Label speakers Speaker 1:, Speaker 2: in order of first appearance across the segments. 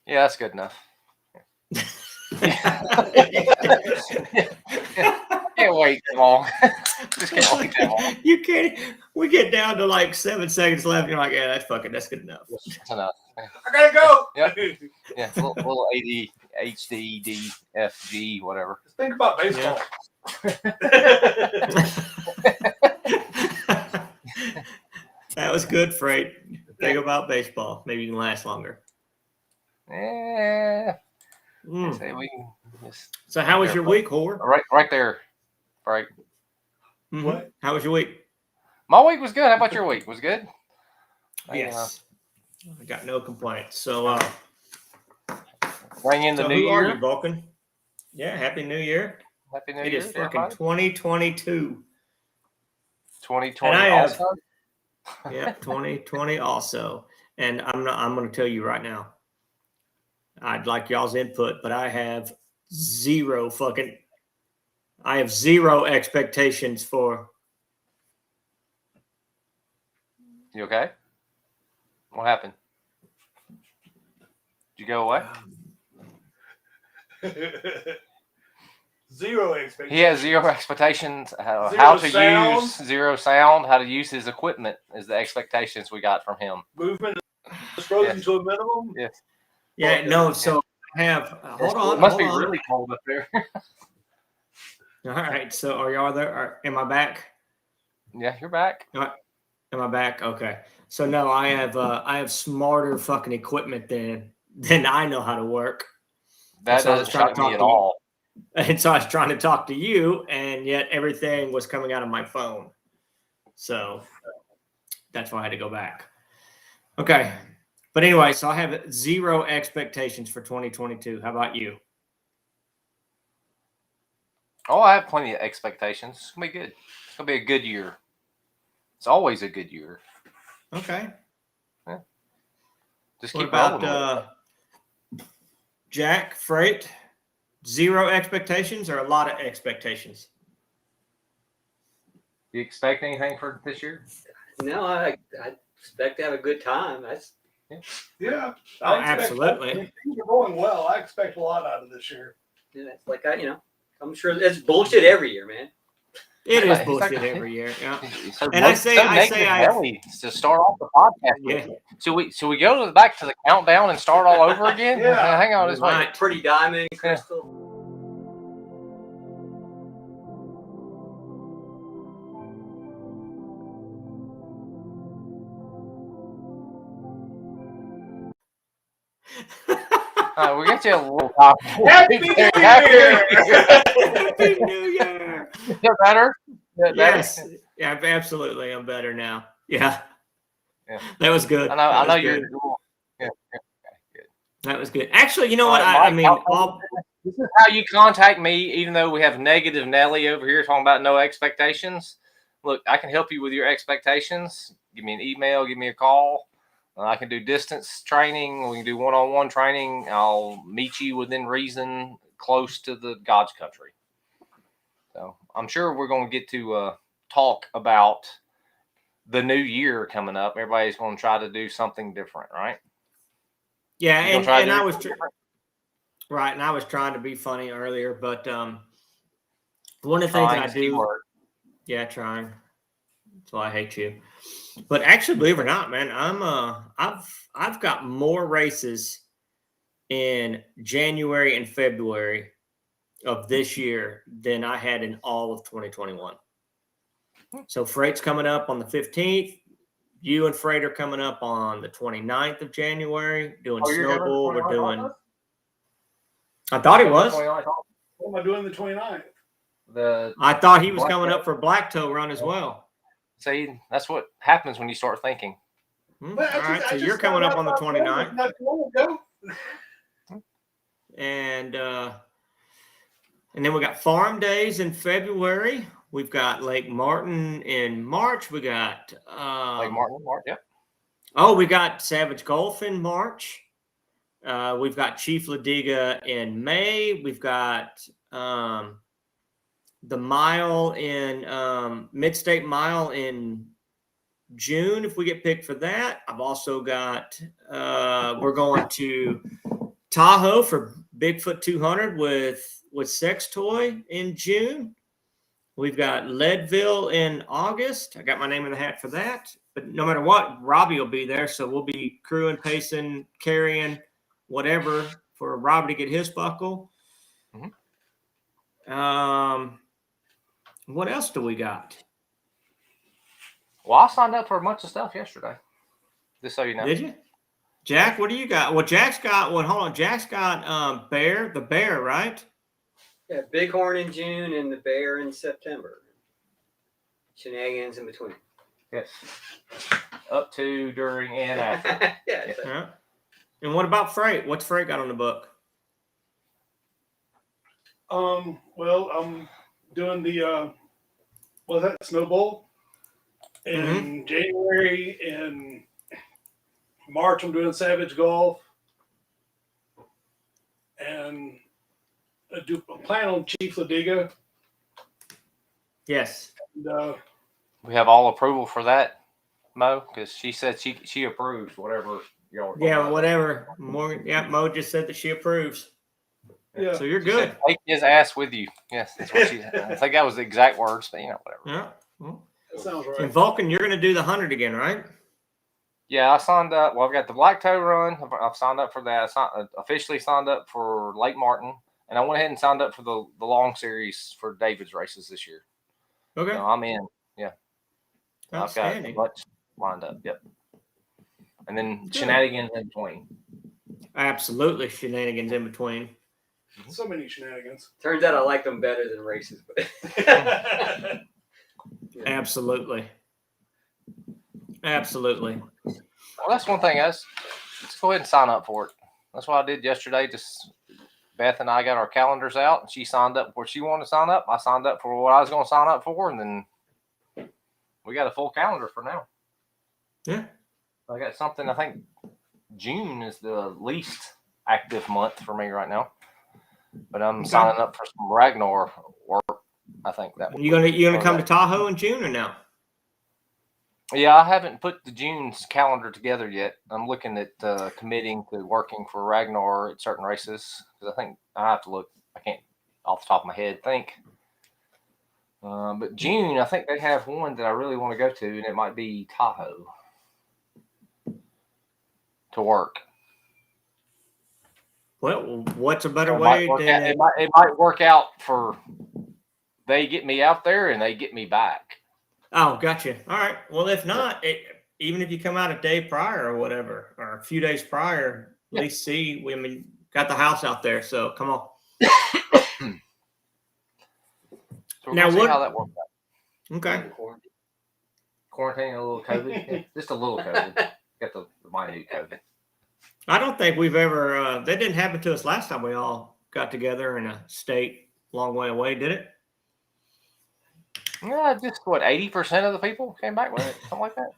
Speaker 1: Yeah, that's good enough. Can't wait that long. Just can't wait that long.
Speaker 2: You can't. We get down to like 7 seconds left. And you're like, yeah, that's good enough.
Speaker 1: That's enough.
Speaker 3: I gotta go.
Speaker 1: Yep. Yeah, little AD, HD, D, F, G, whatever.
Speaker 3: Just think about baseball.
Speaker 2: That was good, Freight. Think about baseball. Maybe you can last longer.
Speaker 1: Yeah. Say we just
Speaker 2: So how was your week, whore?
Speaker 1: right there. Right.
Speaker 2: Mm-hmm.
Speaker 3: What?
Speaker 2: How was your week?
Speaker 1: My week was good. How about your week? Was good?
Speaker 2: Yes. I got no complaints. So
Speaker 1: bring in the
Speaker 2: so
Speaker 1: new
Speaker 2: who
Speaker 1: year.
Speaker 2: are you, Vulcan? Yeah, Happy New Year.
Speaker 1: Happy New
Speaker 2: It
Speaker 1: Year.
Speaker 2: is fucking 2022.
Speaker 1: 2020
Speaker 2: And I have-
Speaker 1: also.
Speaker 2: Yeah, 2020 also. And I'm going to tell you right now. I'd like y'all's input, but I have zero expectations for.
Speaker 1: You okay? What happened? Did you go away?
Speaker 3: Zero expectations.
Speaker 1: He has zero expectations. How to
Speaker 3: sound.
Speaker 1: use zero sound. How to use his equipment is the expectations we got from him.
Speaker 3: Movement is frozen
Speaker 1: Yes.
Speaker 3: to a minimum.
Speaker 1: Yes.
Speaker 2: Yeah, no. So I have. Hold on.
Speaker 1: It must
Speaker 2: hold
Speaker 1: be
Speaker 2: on.
Speaker 1: really cold up there.
Speaker 2: All right. So are y'all there? Am I back?
Speaker 1: Yeah, you're back.
Speaker 2: Am I back? Okay. So no, I have smarter fucking equipment than I know how to work.
Speaker 1: That
Speaker 2: So I was
Speaker 1: doesn't
Speaker 2: trying to
Speaker 1: shock me
Speaker 2: talk
Speaker 1: at
Speaker 2: to you.
Speaker 1: all.
Speaker 2: And so I was trying to talk to you, and yet everything was coming out of my phone. So that's why I had to go back. Okay. But anyway, so I have zero expectations for 2022. How about you?
Speaker 1: Oh, I have plenty of expectations. It's gonna be good. It's gonna be a good year. It's always a good year.
Speaker 2: Okay.
Speaker 1: Just
Speaker 2: What
Speaker 1: keep rolling.
Speaker 2: about Jack, Freight? Zero expectations or a lot of expectations?
Speaker 1: You expect anything for this year?
Speaker 4: No, I expect to have a good time. That's
Speaker 3: Yeah.
Speaker 2: Oh, absolutely.
Speaker 3: Things are going well. I expect a lot out of this year.
Speaker 4: it's like I'm sure it's bullshit every year, man.
Speaker 2: It is
Speaker 1: He's
Speaker 2: bullshit
Speaker 1: like-
Speaker 2: every year. Yeah.
Speaker 1: So
Speaker 2: And I say
Speaker 1: to start off the podcast.
Speaker 2: Yeah.
Speaker 1: Should we go back to the countdown and start all over again?
Speaker 3: Yeah.
Speaker 1: Hang on, just wait.
Speaker 2: Right.
Speaker 4: Pretty diamond, crystal.
Speaker 1: We get you a little top.
Speaker 3: Happy New Year!
Speaker 2: Happy New Year.
Speaker 1: Is better?
Speaker 2: Yes. Yeah, absolutely. I'm better now. Yeah.
Speaker 1: Yeah.
Speaker 2: That was good.
Speaker 1: I know
Speaker 2: That was
Speaker 1: you're.
Speaker 2: good.
Speaker 1: Yeah.
Speaker 2: That was good. Actually, you know what?
Speaker 1: Mike,
Speaker 2: I mean,
Speaker 1: this is how you contact me, even though we have negative Nelly over here talking about no expectations. Look, I can help you with your expectations. Give me an email, give me a call. I can do distance training. We can do one-on-one training. I'll meet you within reason, close to the God's country. So I'm sure we're going to get to talk about the new year coming up. Everybody's going to try to do something different, right?
Speaker 2: yeah,
Speaker 1: You gonna try to
Speaker 2: and
Speaker 1: do
Speaker 2: I was
Speaker 1: something different?
Speaker 2: right, and I was trying to be funny earlier, but one of the things that I
Speaker 1: Trying,
Speaker 2: do,
Speaker 1: keyword.
Speaker 2: yeah, trying. That's why I hate you. But actually, believe it or not, man, I've got more races in January and February of this year than I had in all of 2021. So Freight's coming up on the 15th. You and Freight are coming up on the 29th of January doing
Speaker 1: Oh, you're doing
Speaker 2: snowball.
Speaker 1: the
Speaker 2: We're
Speaker 1: 29th
Speaker 2: doing.
Speaker 1: also?
Speaker 2: I thought he was.
Speaker 3: What am I doing the 29th?
Speaker 2: I thought he was coming up for Black Toe Run as well.
Speaker 1: See, that's what happens when you start thinking.
Speaker 2: All
Speaker 3: Well, I
Speaker 2: right,
Speaker 3: just-
Speaker 2: so
Speaker 3: I
Speaker 2: you're
Speaker 3: just
Speaker 2: coming
Speaker 3: found
Speaker 2: up on the
Speaker 3: out about
Speaker 2: 29th.
Speaker 3: not too long ago.
Speaker 2: And then we got Farm Days in February. We've got Lake Martin in March. We got
Speaker 1: Like Martin, yep.
Speaker 2: oh, we got Savage Gulf in March. We've got Chief Ladiga in May. We've got the mile in Midstate Mile in June if we get picked for that. I've also got we're going to Tahoe for Bigfoot 200 with Sex Toy in June. We've got Leadville in August. I got my name in the hat for that. But no matter what, Robbie will be there. So we'll be crewing, pacing, carrying, whatever for Robbie to get his buckle. What else do we got?
Speaker 1: Well, I signed up for a bunch of stuff yesterday. Just so you know.
Speaker 2: Did you? Jack, what do you got? Well, Jack's got hold on. Jack's got the bear, right?
Speaker 4: Yeah, Bighorn in June and the bear in September. Shenanigans in between.
Speaker 1: Yes. Up to, during, and after.
Speaker 2: Yeah. And what about Freight? What's Freight got on the book?
Speaker 3: Well, I'm doing the Snow Bowl in January. In March, I'm doing Savage Golf, and I plan on Chief Ladiga.
Speaker 2: Yes.
Speaker 3: And,
Speaker 1: We have all approval for that, Mo, because she said she approves whatever y'all.
Speaker 2: Yeah, whatever. Morgan. Yeah, Mo just said that she approves.
Speaker 3: yeah.
Speaker 2: So you're
Speaker 1: She
Speaker 2: good.
Speaker 1: said, take his ass with you. Yes, that's what she said. I think that was the exact words, but whatever.
Speaker 2: Yeah. Well,
Speaker 3: That sounds
Speaker 2: and
Speaker 3: right.
Speaker 2: Vulcan, you're going to do the 100 again, right?
Speaker 1: Yeah, I signed up. Well, I've got the Black Toe Run. I've signed up for that. I officially signed up for Lake Martin, and I went ahead and signed up for the long series for David's races this year.
Speaker 2: Okay.
Speaker 1: So I'm in. Yeah, I've got a
Speaker 2: Outstanding.
Speaker 1: bunch lined up. Yep. And then
Speaker 2: Good.
Speaker 1: shenanigans in between.
Speaker 2: Absolutely. Shenanigans in between.
Speaker 3: So many shenanigans.
Speaker 4: Turns out I like them better than races.
Speaker 2: Absolutely. Absolutely.
Speaker 1: Well, that's one thing. Let's go ahead and sign up for it. That's what I did yesterday. Just Beth and I got our calendars out, and she signed up for what she wanted to sign up. I signed up for what I was going to sign up for, and then we got a full calendar for now.
Speaker 2: Yeah.
Speaker 1: I got something. I think June is the least active month for me right now, but I'm
Speaker 2: Okay.
Speaker 1: signing up for some Ragnar work. I think that.
Speaker 2: You gonna come to Tahoe in June or no?
Speaker 1: Yeah, I haven't put the June's calendar together yet. I'm looking at committing to working for Ragnar at certain races because I think I have to look. I can't off the top of my head think. But June, I think they have one that I really want to go to, and it might be Tahoe to work.
Speaker 2: Well, what's a better
Speaker 1: It
Speaker 2: way
Speaker 1: might work
Speaker 2: than
Speaker 1: out- it might work out for they get me out there and they get me back.
Speaker 2: Oh, gotcha. All right. Well, if not, even if you come out a day prior or whatever, or a few days prior, at least see. Got the house out there, so come on.
Speaker 1: So we're
Speaker 2: Now
Speaker 1: gonna see
Speaker 2: what-
Speaker 1: how that works out.
Speaker 2: Okay.
Speaker 1: Quarantine a little COVID, yeah, just a little COVID. Got the minute COVID.
Speaker 2: I don't think we've ever. That didn't happen to us last time we all got together in a state long way away, did it?
Speaker 1: Yeah, just what 80% of the people came back with it, something like that.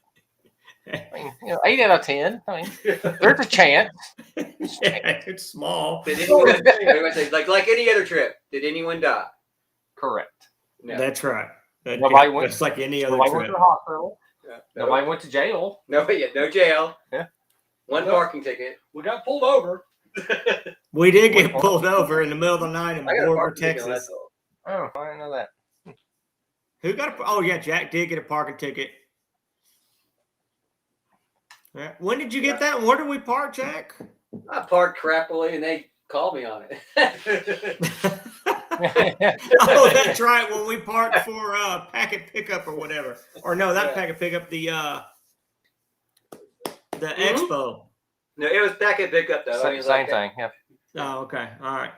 Speaker 1: I mean, 8 out of 10. I mean, there's a chance.
Speaker 2: Yeah, it's small.
Speaker 4: Did anyone, like any other trip, did anyone die?
Speaker 1: Correct.
Speaker 4: No.
Speaker 2: That's right.
Speaker 1: Nobody went-
Speaker 2: It's like any other
Speaker 1: Nobody went
Speaker 2: trip.
Speaker 1: to the hospital.
Speaker 4: No,
Speaker 1: Nobody went to jail.
Speaker 4: no jail.
Speaker 1: Yeah.
Speaker 4: One
Speaker 3: No.
Speaker 4: parking ticket.
Speaker 3: We got pulled over.
Speaker 2: We did get pulled over in the middle of the night in
Speaker 4: I got a
Speaker 2: Borger,
Speaker 4: parking ticket.
Speaker 2: Texas.
Speaker 4: That's all.
Speaker 1: Oh, I didn't know that.
Speaker 2: Who got oh yeah, Jack did get a parking ticket. Yeah. When did you get that? Where did we park, Jack?
Speaker 4: I parked crappily and they called me on it.
Speaker 2: Oh, that's right. When we parked for packet pickup or whatever. Or no, not
Speaker 4: Yeah.
Speaker 2: packet pickup, the expo.
Speaker 4: No, it was back at pickup though. I mean,
Speaker 1: Same
Speaker 4: like,
Speaker 1: thing. Yeah.
Speaker 2: Oh, okay. All right.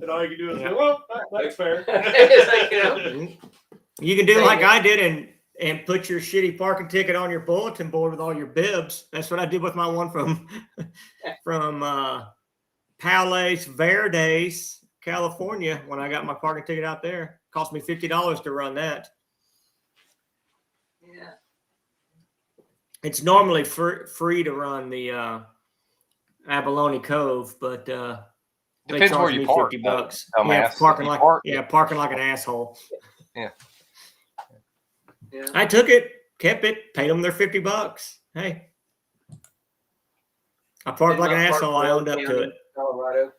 Speaker 3: And all you can do is
Speaker 2: Yeah.
Speaker 3: go, well, that's fair.
Speaker 4: It's like, you know.
Speaker 2: You can do
Speaker 4: Same
Speaker 2: like
Speaker 4: here.
Speaker 2: I did and put your shitty parking ticket on your bulletin board with all your bibs. That's what I did with my one from Palos Verdes, California, when I got my parking ticket out there. Cost me $50 to run that.
Speaker 4: Yeah.
Speaker 2: It's normally free to run the Abalone Cove, but they
Speaker 1: Depends where
Speaker 2: charge
Speaker 1: you
Speaker 2: me
Speaker 1: park.
Speaker 2: $50.
Speaker 1: though,
Speaker 2: Yeah,
Speaker 1: dumbass.
Speaker 2: parking
Speaker 1: If you
Speaker 2: like
Speaker 1: park-
Speaker 2: parking like an asshole.
Speaker 4: Yeah.
Speaker 2: I took it, kept it, paid them their $50. Hey, I parked like an
Speaker 4: Denmark
Speaker 2: asshole.
Speaker 4: Park,
Speaker 2: I owned up to
Speaker 4: County,
Speaker 2: it.
Speaker 4: Colorado.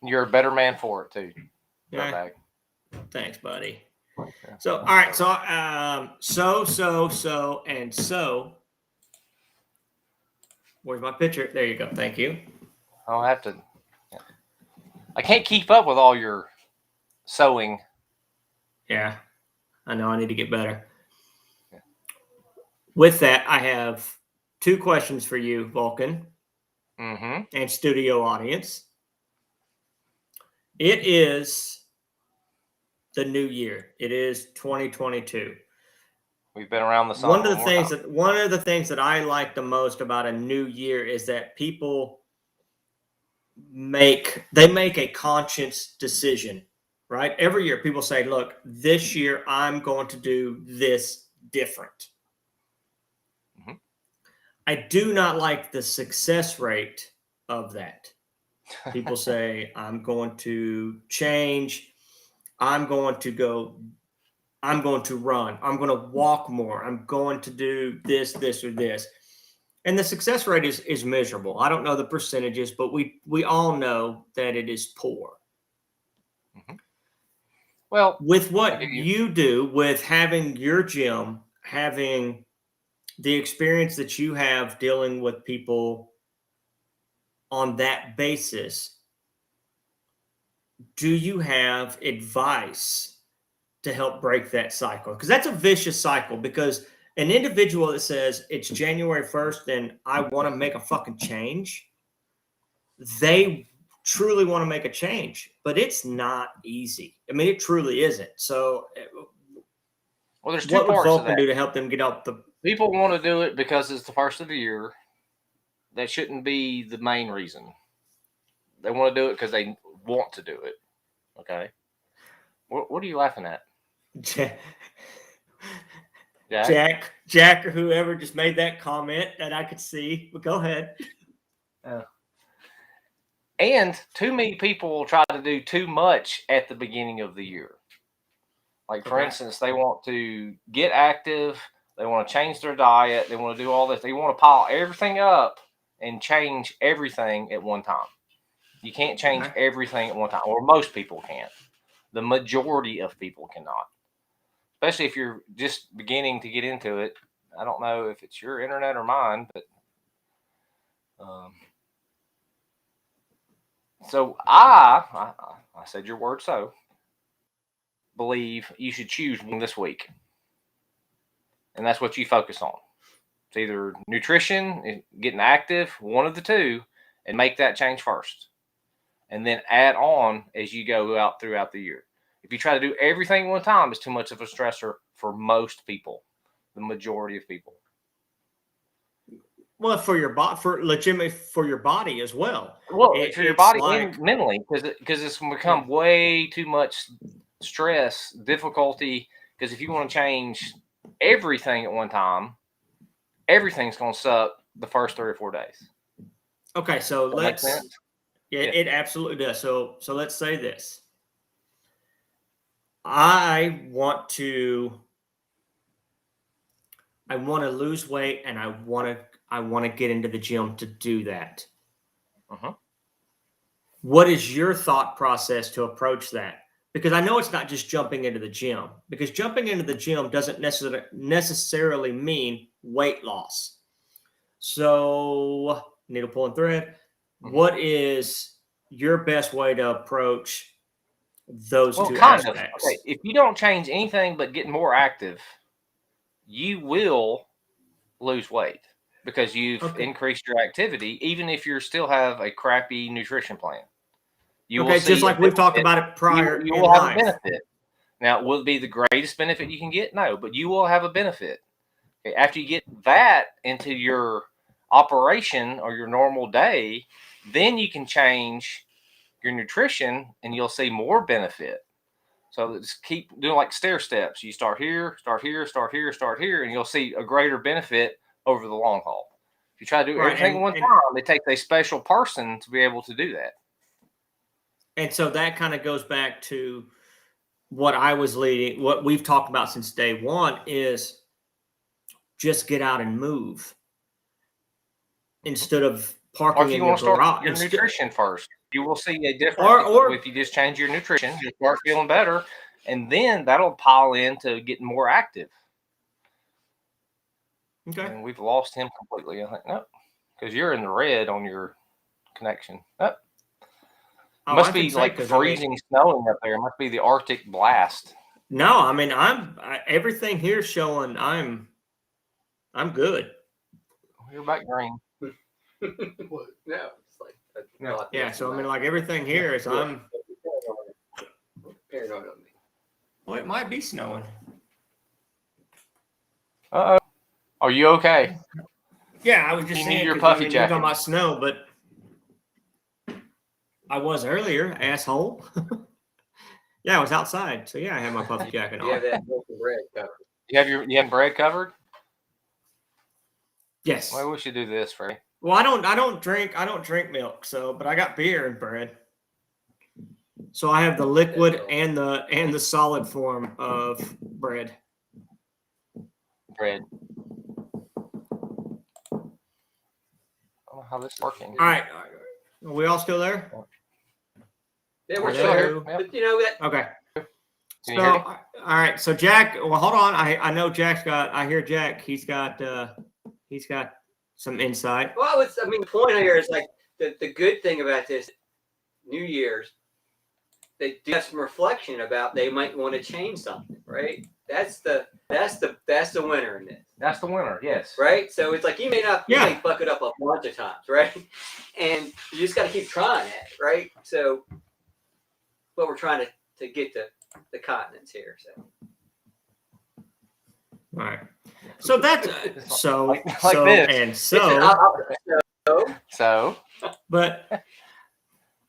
Speaker 1: You're a better man for it too.
Speaker 2: Yeah.
Speaker 1: Dirtbag.
Speaker 2: Thanks, buddy.
Speaker 1: Yeah.
Speaker 2: So, all right. So, so. Where's my picture? There you go. Thank you.
Speaker 1: I'll have to. I can't keep up with all your sewing.
Speaker 2: Yeah, I know. I need to get better.
Speaker 1: Yeah.
Speaker 2: With that, I have 2 questions for you, Vulcan,
Speaker 1: Mm-hmm.
Speaker 2: and studio audience. It is the new year. It is 2022.
Speaker 1: We've been around the sun.
Speaker 2: One of the things that I like the most about a new year is that people make a conscious decision, right? Every year people say, look, this year I'm going to do this different.
Speaker 1: Mhm.
Speaker 2: I do not like the success rate of that. People say, I'm going to change. I'm going to run. I'm going to walk more. I'm going to do this, this, or this. And the success rate is miserable. I don't know the percentages, but we all know that it is poor.
Speaker 1: Well,
Speaker 2: With what you do, with having your gym, having the experience that you have dealing with people on that basis, do you have advice to help break that cycle? Because that's a vicious cycle, because an individual that says it's January 1st and I want to make a fucking change, they truly want to make a change, but it's not easy. I mean, it truly isn't. So
Speaker 1: well, there's 2
Speaker 2: what would
Speaker 1: parts of
Speaker 2: Vulcan
Speaker 1: that.
Speaker 2: do to help them get out the...
Speaker 1: People want to do it because it's the first of the year. That shouldn't be the main reason. They want to do it because they want to do it. Okay. What are you laughing at?
Speaker 2: Jack, or whoever just made that comment that I could see. But go ahead.
Speaker 1: And too many people will try to do too much at the beginning of the year. Like, for instance, they want to get active. They want to change their diet. They want to do all this. They want to pile everything up and change everything at one time. You can't change everything at one time, or most people can't. The majority of people cannot. Especially if you're just beginning to get into it. I don't know if it's your internet or mine, but so I said your word, so believe you should choose one this week, and that's what you focus on. It's either nutrition, getting active, one of the two, and make that change first, and then add on as you go out throughout the year. If you try to do everything at one time, it's too much of a stressor for most people, the majority of people.
Speaker 2: Well, for your body, for your body as well.
Speaker 1: Well, for your body and mentally, because it's going to become way too much stress, difficulty. Because if you want to change everything at one time, everything's going to suck the first 3 or 4 days.
Speaker 2: Okay, so let's.
Speaker 1: Yeah,
Speaker 2: it absolutely does. So let's say this. I want to lose weight, and I want to get into the gym to do that. What is your thought process to approach that? Because I know it's not just jumping into the gym, because jumping into the gym doesn't necessarily mean weight loss. So, needle pulling thread. What is your best way to approach those two aspects?
Speaker 1: Okay, if you don't change anything but get more active, you will lose weight because you've increased your activity, even if you still have a crappy nutrition plan. You will
Speaker 2: just like we've talked about it prior.
Speaker 1: You will have a benefit. Now, will it be the greatest benefit you can get? No, but you will have a benefit. Okay, after you get that into your operation or your normal day, then you can change your nutrition and you'll see more benefit. So just keep doing like stair steps. You start here, start here, start here, start here, and you'll see a greater benefit over the long haul. If you try to do everything at one time, it takes a special person to be able to do that.
Speaker 2: And so that kind of goes back to what I was leading, what we've talked about since day one, is just get out and move instead of parking
Speaker 1: Or if you
Speaker 2: in
Speaker 1: want to
Speaker 2: your
Speaker 1: start
Speaker 2: garage.
Speaker 1: your
Speaker 2: Instead-
Speaker 1: nutrition first, you will see a difference.
Speaker 2: Or-
Speaker 1: if you just change your nutrition, you start feeling better, and then that'll pile into getting more active.
Speaker 2: Okay.
Speaker 1: And we've lost him completely. I think no, because you're in the red on your connection. Nope.
Speaker 2: Oh,
Speaker 1: Must
Speaker 2: I
Speaker 1: be
Speaker 2: can say,
Speaker 1: like
Speaker 2: 'cause, I mean,
Speaker 1: freezing, snowing up there. It must be the Arctic blast.
Speaker 2: no, I mean, everything here's showing I'm good.
Speaker 1: You're back green.
Speaker 3: What?
Speaker 4: No, it's like
Speaker 2: Yeah. So I mean, like everything here is I'm.
Speaker 4: paranoid on me.
Speaker 2: Well, it might be snowing.
Speaker 1: Uh oh. Are you okay?
Speaker 2: Yeah, I was just
Speaker 1: You
Speaker 2: saying
Speaker 1: need your
Speaker 2: 'cause,
Speaker 1: puffy
Speaker 2: you're
Speaker 1: jacket.
Speaker 2: talking about snow, but I was earlier, asshole. Yeah, I was outside, so yeah, I had my puffy jacket on.
Speaker 4: You have that broken bread covered.
Speaker 1: You have bread covered?
Speaker 2: Yes.
Speaker 1: Well, we should do this, Freddie.
Speaker 2: Well, I don't drink milk, so but I got beer and bread. So I have the liquid and the solid form of bread.
Speaker 1: Bread. I don't know how this is working.
Speaker 2: All right. Are we all still there?
Speaker 4: Yeah, we're
Speaker 2: Hello?
Speaker 4: still here.
Speaker 1: Yep.
Speaker 4: But you know that
Speaker 2: Okay.
Speaker 1: Can
Speaker 2: So,
Speaker 1: you hear me?
Speaker 2: all right. So Jack, well, hold on. I know Jack's got. I hear Jack. He's got some insight.
Speaker 4: well, I mean, the point here is like the good thing about this New Year's, they do have some reflection about they might want to change something, right? That's the winner in this,
Speaker 1: That's the winner. Yes.
Speaker 4: right? So it's like you may not you
Speaker 2: Yeah.
Speaker 4: may fuck it up a bunch of times, right? And you just got to keep trying it, right? So, but we're trying to get the continents here. So
Speaker 2: All right. So that's so
Speaker 1: Like
Speaker 2: so
Speaker 1: this.
Speaker 2: and
Speaker 4: Listen,
Speaker 2: so.
Speaker 1: So
Speaker 2: But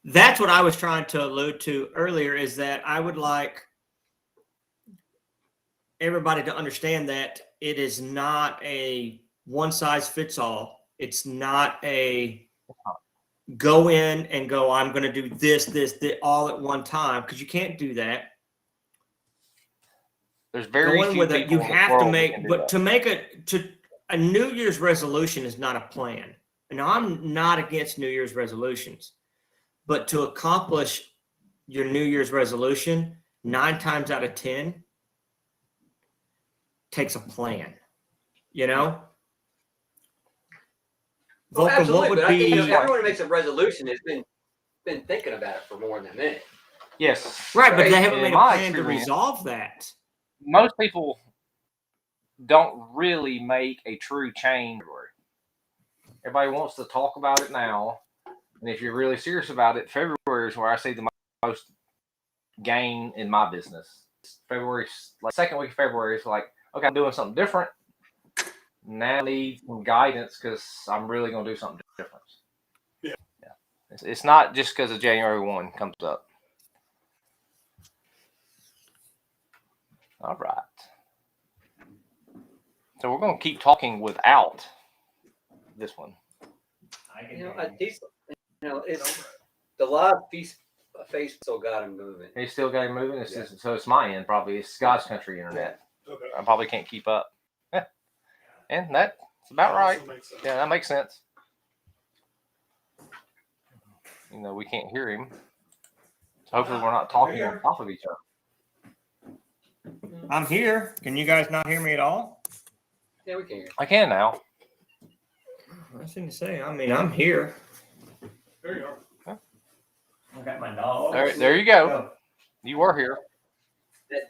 Speaker 2: that's what I was trying to allude to earlier is that I would like everybody to understand that it is not a one size fits all. It's not a go in and go, I'm going to do this, all at one time, because you can't do that.
Speaker 1: there's very
Speaker 2: Go in
Speaker 1: few
Speaker 2: with it.
Speaker 1: people
Speaker 2: You
Speaker 1: in this
Speaker 2: have to
Speaker 1: world that
Speaker 2: make,
Speaker 1: can do
Speaker 2: but
Speaker 1: that.
Speaker 2: to make a New Year's resolution is not a plan. And I'm not against New Year's resolutions, but to accomplish your New Year's resolution 9 times out of 10 takes a plan, you know?
Speaker 4: well,
Speaker 2: Vulcan,
Speaker 4: absolutely.
Speaker 2: what would
Speaker 4: But I think
Speaker 2: be
Speaker 4: everyone who makes a resolution has been thinking about it for more than a minute.
Speaker 1: Yes.
Speaker 2: right, but
Speaker 4: right?
Speaker 2: they haven't
Speaker 1: In
Speaker 2: made a
Speaker 1: my
Speaker 2: plan to
Speaker 1: experience-
Speaker 2: resolve that.
Speaker 1: Most people don't really make a true change. Everybody wants to talk about it now, and if you're really serious about it, February is where I see the most gain in my business. February, like second week of February, is like, okay, I'm doing something different. Now I need some guidance because I'm really going to do something different.
Speaker 3: Yeah.
Speaker 1: It's not just because of January 1 comes up. All right. So we're going to keep talking without this one.
Speaker 4: It's the live face still got him moving.
Speaker 1: He still got him moving. So it's my end probably. It's God's country internet.
Speaker 3: Okay.
Speaker 1: I probably can't keep up. And that's about right.
Speaker 3: Also makes sense.
Speaker 1: Yeah, that makes sense. We can't hear him. So hopefully we're not talking on top of each other.
Speaker 2: I'm here. Can you guys not hear me at all?
Speaker 4: Yeah, we can hear.
Speaker 1: I can now.
Speaker 2: Nothing to say. I mean, I'm here.
Speaker 3: There you are.
Speaker 2: I got my dog.
Speaker 1: There you go. You were here.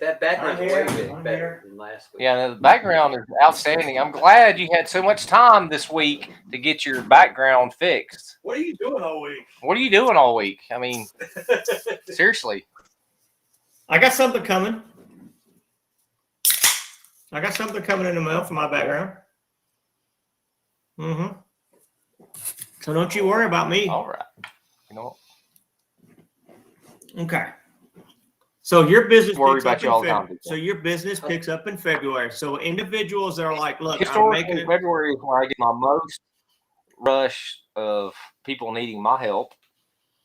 Speaker 4: That background's
Speaker 2: I'm
Speaker 4: way
Speaker 2: here.
Speaker 4: bit
Speaker 2: I'm
Speaker 4: better
Speaker 2: here.
Speaker 4: than last week.
Speaker 1: Yeah, the background is outstanding. I'm glad you had so much time this week to get your background fixed.
Speaker 3: What are you doing all week?
Speaker 1: What are you doing all week? I mean, seriously.
Speaker 2: I got something coming. I got something coming in the mail for my background. Mm-hmm. So don't you worry about me.
Speaker 1: All right. You know what?
Speaker 2: Okay. So your business
Speaker 1: Worry
Speaker 2: picks
Speaker 1: about
Speaker 2: up
Speaker 1: you
Speaker 2: in
Speaker 1: all the time,
Speaker 2: February.
Speaker 1: people.
Speaker 2: So your business picks up in February. So individuals that are like, look, I'm
Speaker 1: Historically,
Speaker 2: making it.
Speaker 1: February is where I get my most rush of people needing my help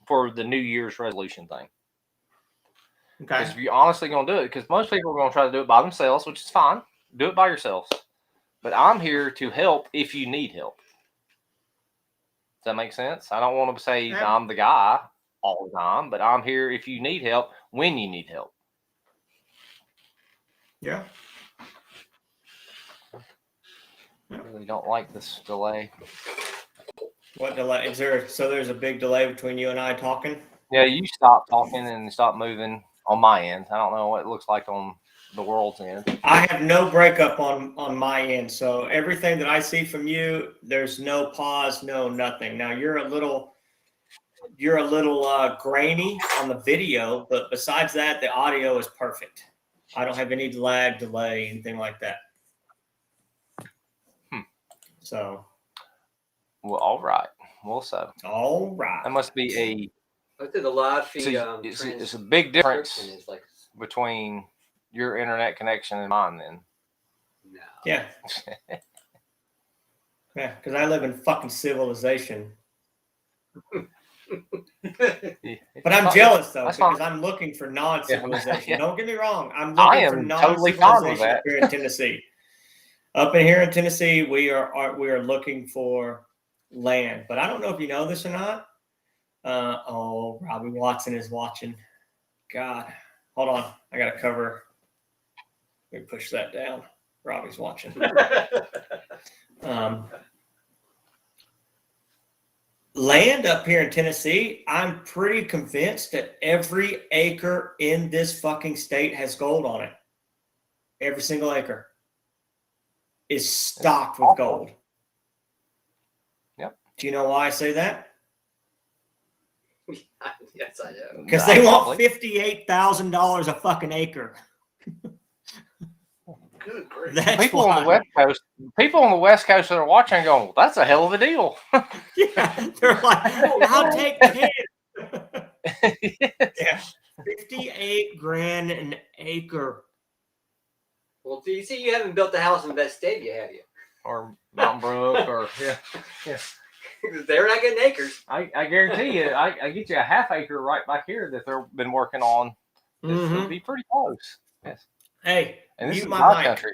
Speaker 1: for the New Year's resolution thing.
Speaker 2: Okay.
Speaker 1: Because if you're honestly going to do it, because most people are going to try to do it by themselves, which is fine. Do it by yourselves. But I'm here to help if you need help. that make sense? I don't want to say
Speaker 2: Yeah.
Speaker 1: I'm the guy all the time, but I'm here if you need help when you need help.
Speaker 2: Yeah.
Speaker 1: I really don't like this delay.
Speaker 2: What delay is there? So there's a big delay between you and I talking.
Speaker 1: Yeah, you stop talking and stop moving on my end. I don't know what it looks like on the world's end.
Speaker 2: I have no breakup on my end, so everything that I see from you, there's no pause, no nothing. Now you're a little grainy on the video, but besides that, the audio is perfect. I don't have any lag, delay, anything like that. So,
Speaker 1: Well, all right. Well, so
Speaker 2: all right.
Speaker 1: that must be a
Speaker 4: Look at the live feed.
Speaker 1: so it's a big difference
Speaker 4: transcription is like,
Speaker 1: between your internet connection and mine. Then
Speaker 4: no.
Speaker 2: Yeah. Yeah, because I live in fucking civilization. But I'm jealous though,
Speaker 1: that's
Speaker 2: because
Speaker 1: fine.
Speaker 2: I'm looking for non-civilization.
Speaker 1: Yeah.
Speaker 2: Don't get me wrong. I'm
Speaker 1: I
Speaker 2: looking for
Speaker 1: am totally fine with
Speaker 2: non-civilization
Speaker 1: that.
Speaker 2: here in Tennessee. Up in here in Tennessee, we are looking for land. But I don't know if you know this or not. Robbie Watson is watching. God, hold on. I got to cover. Let me push that down. Robbie's watching. Land up here in Tennessee, I'm pretty convinced that every acre in this fucking state has gold on it. Every single acre is stocked with gold.
Speaker 1: Yep.
Speaker 2: Do you know why I say that?
Speaker 4: Yes, I know.
Speaker 2: Because they want $58,000 a fucking acre.
Speaker 3: Good grief.
Speaker 2: That's
Speaker 1: people on the
Speaker 2: why.
Speaker 1: West Coast. People on the West Coast that are watching, going, well, "That's a hell of a deal."
Speaker 2: Yeah, they're like, I'll take 10. Yeah, 58 grand an acre.
Speaker 4: Well, do you see you haven't built the house in Vestavia, have you?
Speaker 1: Or Mountain Brook, or yeah.
Speaker 4: They're not getting acres.
Speaker 1: I guarantee you, I get you a half acre right back here that they've been working on. It'll be pretty close. Yes.
Speaker 2: Hey,
Speaker 1: And this
Speaker 2: mute
Speaker 1: is
Speaker 2: my
Speaker 1: my
Speaker 2: mic.
Speaker 1: country.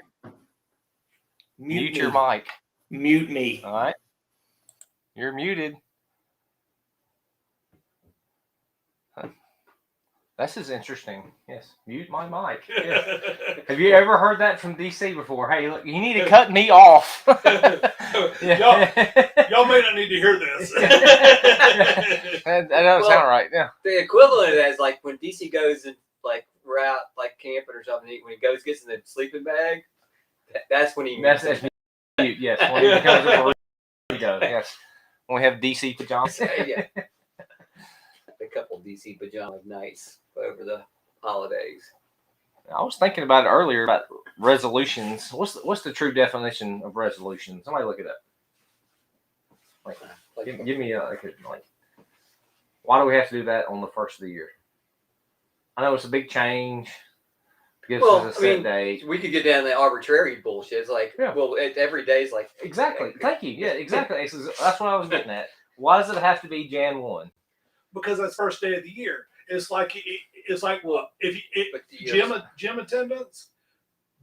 Speaker 2: Mute
Speaker 1: Mute your
Speaker 2: me.
Speaker 1: mic.
Speaker 2: Mute me.
Speaker 1: All right. You're muted. Huh. This is interesting. Yes. Mute my mic. Yes. Have you ever heard that from DC before? Hey, look, you need to cut me off.
Speaker 3: Y'all may not need to hear this.
Speaker 1: That doesn't sound right. Yeah.
Speaker 4: The equivalent of that is like when DC goes and like we're out like camping or something. When he gets in the sleeping bag, that's when he.
Speaker 1: That's mute. Yes. When he becomes a burrito. Yes. When we have DC pajamas.
Speaker 4: Yeah. A couple DC pajama nights over the holidays.
Speaker 1: I was thinking about it earlier about resolutions. What's the true definition of resolution? Somebody look it up.
Speaker 4: Like,
Speaker 1: Give me why do we have to do that on the first of the year? I know it's a big change because it's a set date.
Speaker 4: we could get down the arbitrary bullshit. It's like,
Speaker 1: Yeah.
Speaker 4: well, every day is like
Speaker 1: Exactly. Thank you. Yeah, exactly. That's what I was getting at. Why does it have to be Jan 1?
Speaker 3: Because that's first day of the year. It's like well, if gym attendance,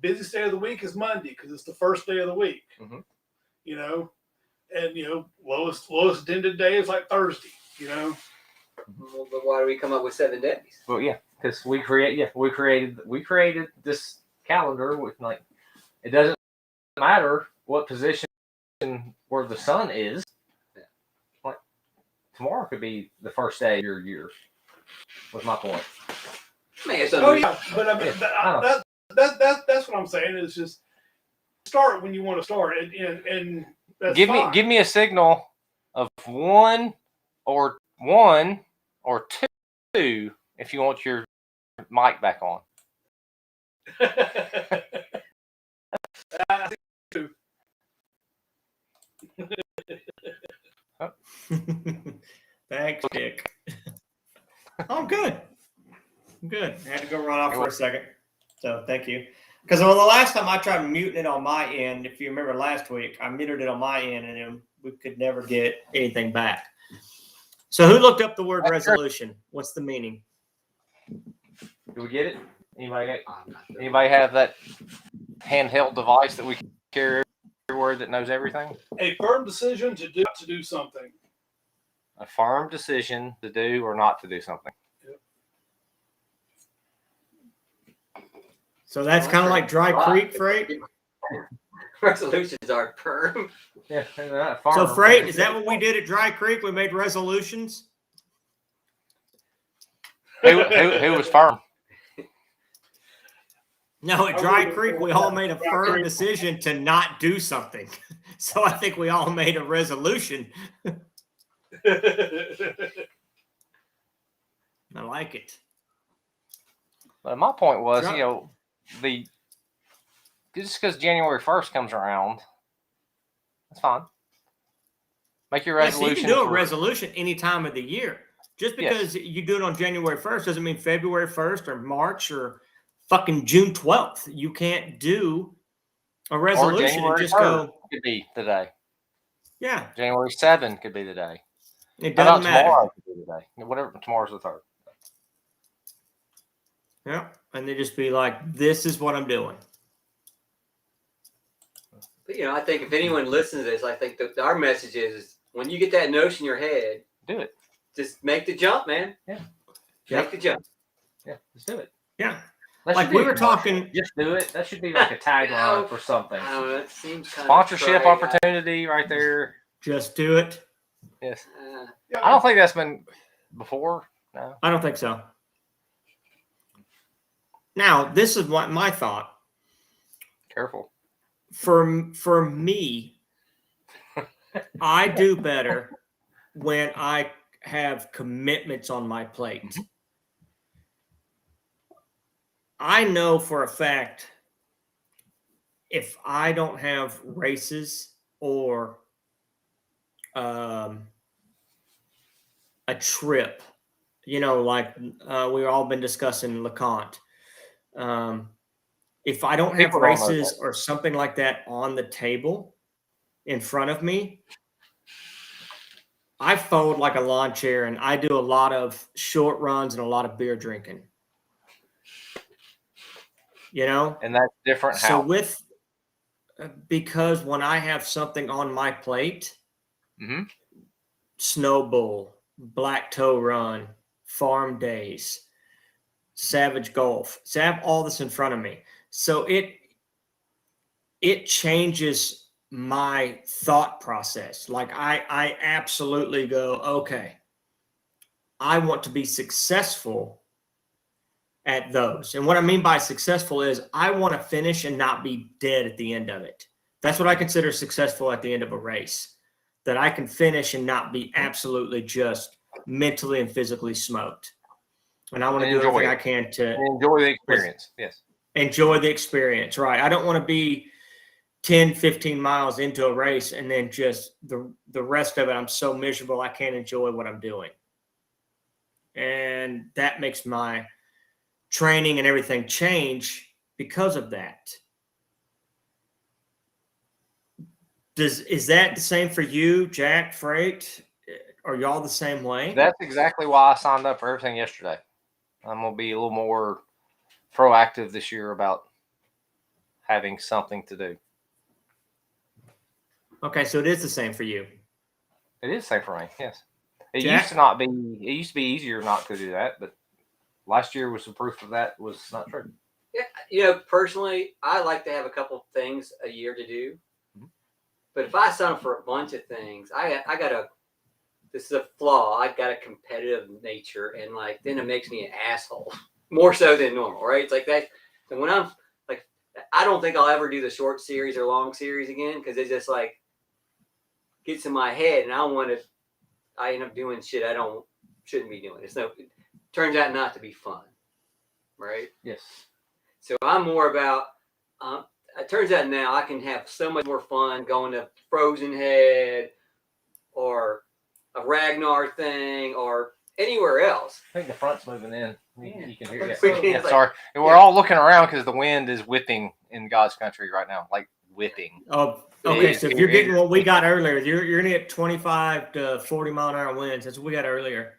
Speaker 3: busiest day of the week is Monday because it's the first day of the week.
Speaker 1: Mhm.
Speaker 3: You know, and lowest attended day is like Thursday. You know.
Speaker 4: Well, but why do we come up with 7 days?
Speaker 1: Well, yeah, because we created this calendar with it doesn't matter what position where the sun is.
Speaker 4: Yeah.
Speaker 1: Like tomorrow could be the first day of your year. Was my point.
Speaker 3: Oh yeah, but I mean that's what I'm saying. Is just start when you want to start, and that's fine.
Speaker 1: Give me a signal of one or two if you want your mic back on.
Speaker 2: Thanks, Dick. I'm good. I'm good. I had to go run off for a second. So thank you. Because the last time I tried muting it on my end, if you remember last week, I muted it on my end and then we could never get anything back. So who looked up the word resolution? What's the meaning?
Speaker 1: Do we get it? Anybody have that handheld device that we carry everywhere that knows everything?
Speaker 3: A firm decision to do something.
Speaker 1: a firm decision to do or not to do something.
Speaker 2: So that's kind of like Dry Creek, Freight.
Speaker 4: Resolutions are firm.
Speaker 1: Yeah, they're not
Speaker 2: So
Speaker 1: firm.
Speaker 2: Freight, is that what we did at Dry Creek? We made resolutions.
Speaker 1: Who was firm?
Speaker 2: No, at Dry Creek, we all made a firm decision to not do something. So I think we all made a resolution. I like it.
Speaker 1: But my point was,
Speaker 2: Right.
Speaker 1: you know, just because January 1st comes around, that's fine. Make your
Speaker 2: Yes, you
Speaker 1: resolution.
Speaker 2: can do a
Speaker 1: for-
Speaker 2: resolution any time of the year. Just because you do it on January 1st doesn't mean February 1st or March or fucking June 12th. You can't do a
Speaker 1: Or
Speaker 2: resolution and
Speaker 1: January
Speaker 2: just
Speaker 1: 3rd
Speaker 2: go,
Speaker 1: could be the day.
Speaker 2: yeah,
Speaker 1: January 7th could be the day.
Speaker 2: it
Speaker 1: How about
Speaker 2: doesn't matter.
Speaker 1: tomorrow could be the day. Whatever. Tomorrow's the 3rd.
Speaker 2: Yeah. And they just be like, this is what I'm doing.
Speaker 4: But, you know, I think if anyone listens to this, I think that our message is when you get that notion in your head,
Speaker 1: Do it.
Speaker 4: just make the jump, man.
Speaker 1: Yeah.
Speaker 4: Make the jump.
Speaker 1: Yeah, let's do it.
Speaker 2: Yeah.
Speaker 1: That
Speaker 2: Like
Speaker 1: should be
Speaker 2: we
Speaker 1: a
Speaker 2: were
Speaker 1: commercial.
Speaker 2: talking-
Speaker 1: Just do it. That should be like a tagline for something.
Speaker 4: I don't know. It seems kind
Speaker 1: Sponsorship
Speaker 4: of trite.
Speaker 1: opportunity right there.
Speaker 2: Just do it.
Speaker 1: Yes.
Speaker 3: Yeah,
Speaker 1: I don't think that's been before. No.
Speaker 2: I don't think so. Now, this is what my thought.
Speaker 1: Careful.
Speaker 2: For me, I do better when I have commitments on my plate. I know for a fact if I don't have races or a trip, you know, like we've all been discussing LeConte. If I don't have
Speaker 1: People don't know
Speaker 2: races or something like that on the table in front of me, I fold like a lawn chair and I do a lot of short runs and a lot of beer drinking. You know?
Speaker 1: And that's different.
Speaker 2: So
Speaker 1: How?
Speaker 2: because when I have something on my plate,
Speaker 1: Mm-hmm.
Speaker 2: Snow Bowl, Black Toe Run, Farm Days, Savage Golf. So I have all this in front of me. So it changes my thought process. Like I absolutely go, okay, I want to be successful at those. And what I mean by successful is I want to finish and not be dead at the end of it. That's what I consider successful at the end of a race. That I can finish and not be absolutely just mentally and physically smoked. And I want to
Speaker 1: And
Speaker 2: do
Speaker 1: enjoy
Speaker 2: everything
Speaker 1: it.
Speaker 2: I can to
Speaker 1: Enjoy the experience. Yes.
Speaker 2: enjoy the experience, right? I don't want to be 10, 15 miles into a race and then just the rest of it, I'm so miserable I can't enjoy what I'm doing. And that makes my training and everything change because of that. Is that the same for you, Jack, Freight? Are y'all the same way?
Speaker 1: That's exactly why I signed up for everything yesterday. I'm going to be a little more proactive this year about having something to do.
Speaker 2: Okay, so it is the same for you.
Speaker 1: It is the same for me. Yes. It
Speaker 2: Jack?
Speaker 1: used to not be. It used to be easier not to do that, but last year was the proof of that was not true.
Speaker 4: Yeah, you know, personally, I like to have a couple things a year to do.
Speaker 1: Mhm.
Speaker 4: But if I sign up for a bunch of things, I got a. This is a flaw. I got a competitive nature, and like then it makes me an asshole more so than normal, right? It's like that. And when I'm like, I don't think I'll ever do the short series or long series again because it just like gets in my head, and I don't want to. I end up doing shit I shouldn't be doing. It turns out not to be fun, right?
Speaker 1: Yes.
Speaker 4: So I'm more about. It turns out now I can have so much more fun going to Frozen Head, or a Ragnar thing, or anywhere else.
Speaker 1: I think the front's moving in.
Speaker 4: Yeah.
Speaker 1: You can hear it.
Speaker 4: We can-
Speaker 1: Yeah, sorry. And we're all looking around because the wind is whipping in God's country right now, like whipping.
Speaker 2: Oh, okay.
Speaker 1: Yeah,
Speaker 2: So if
Speaker 1: yeah,
Speaker 2: you're getting
Speaker 1: yeah.
Speaker 2: what we got earlier, you're gonna get 25 to 40 mile an hour winds. That's what we got earlier.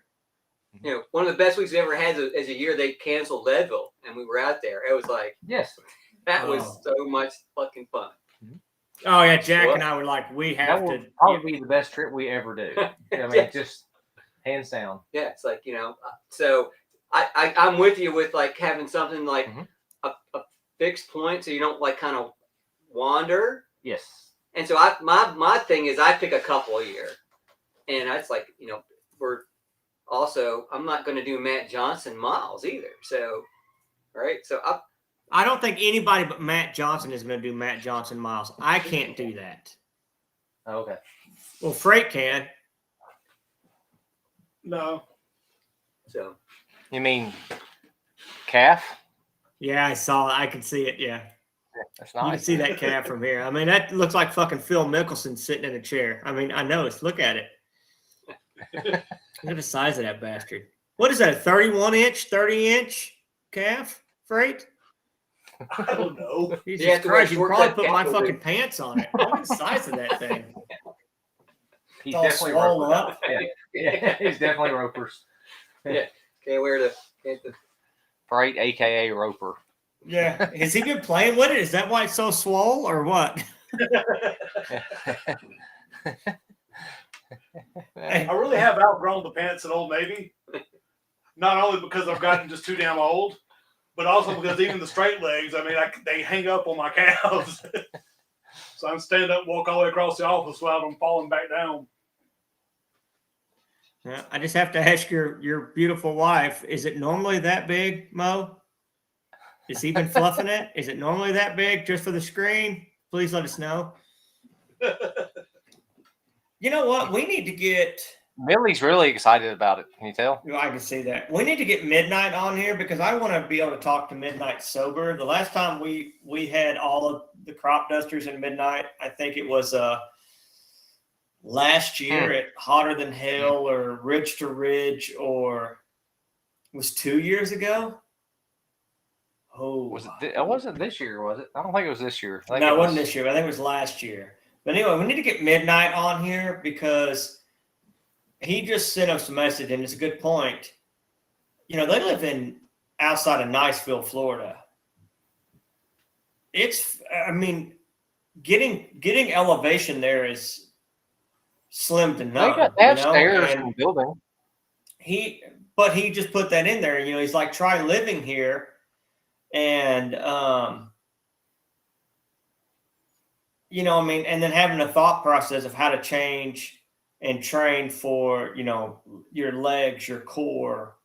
Speaker 4: You know, one of the best weeks we ever had is a year they canceled Leadville, and we were out there. It was like
Speaker 1: Yes.
Speaker 4: that was
Speaker 2: Oh.
Speaker 4: so much fucking fun.
Speaker 2: Oh yeah, Jack
Speaker 1: What?
Speaker 2: and I were like, we
Speaker 1: That
Speaker 2: have
Speaker 1: will
Speaker 2: to.
Speaker 1: probably be the best trip we ever do. I mean,
Speaker 4: Yes.
Speaker 1: just hands down.
Speaker 4: Yeah, it's like, so I'm with you with like having something like
Speaker 1: Mhm.
Speaker 4: a fixed point so you don't like kind of wander.
Speaker 1: Yes.
Speaker 4: And so my thing is I pick a couple a year. And that's like, I'm not going to do Matt Johnson miles either. So, right. So
Speaker 2: I don't think anybody but Matt Johnson is going to do Matt Johnson miles. I can't do that.
Speaker 1: Oh, okay.
Speaker 2: Well, Freight can.
Speaker 3: No.
Speaker 4: So
Speaker 1: You mean calf?
Speaker 2: Yeah, I saw it. I can see it. Yeah.
Speaker 1: That's
Speaker 2: You can
Speaker 1: nice.
Speaker 2: see that calf from here. I mean, that looks like fucking Phil Mickelson sitting in a chair. I mean, I know it's. Look at it. Look at the size of that bastard. What is that? A 31-inch, 30-inch calf? Freight?
Speaker 3: I don't know.
Speaker 2: Jesus
Speaker 4: have to wear
Speaker 2: Christ! You can probably
Speaker 4: shortcut
Speaker 2: put my
Speaker 4: calf
Speaker 2: fucking
Speaker 4: boots.
Speaker 2: pants on it. Look at the size of that thing.
Speaker 1: He's
Speaker 2: all
Speaker 1: definitely
Speaker 2: swollen
Speaker 1: ropers.
Speaker 2: up.
Speaker 1: Yeah, he's definitely ropers.
Speaker 4: can't the
Speaker 1: Freight, aka Roper.
Speaker 2: Yeah. Has he been playing with it? Is that why it's so swole or what?
Speaker 3: I really have outgrown the pants at Old Navy. Not only because I've gotten just too damn old, but also because even the straight legs, I mean, they hang up on my calves. So I'm standing up, walk all the way across the office without them falling back down.
Speaker 2: Yeah, I just have to ask your beautiful wife, is it normally that big, Mo? Has he been fluffing it? Is it normally that big just for the screen? Please let us know. You know what? We need to get.
Speaker 1: Millie's really excited about it. Can you tell?
Speaker 2: I can see that. We need to get Midnight on here because I want to be able to talk to Midnight sober. The last time we had all of the crop dusters in Midnight, I think it was last year at Hotter Than Hell or Ridge to Ridge, or it was 2 years ago. Oh,
Speaker 1: Was it? It wasn't this year, was it? I don't think it was this year. I think
Speaker 2: no, it wasn't this year. I think it was last year. But anyway, we need to get Midnight on here because he just sent us a message, and it's a good point. You know, they live outside of Niceville, Florida. Getting elevation there is slim to none.
Speaker 1: They have stairs in the building.
Speaker 2: But he just put that in there. You know, he's like, try living here, and you know, I mean, and then having a thought process of how to change and train for, you know, your legs, your core.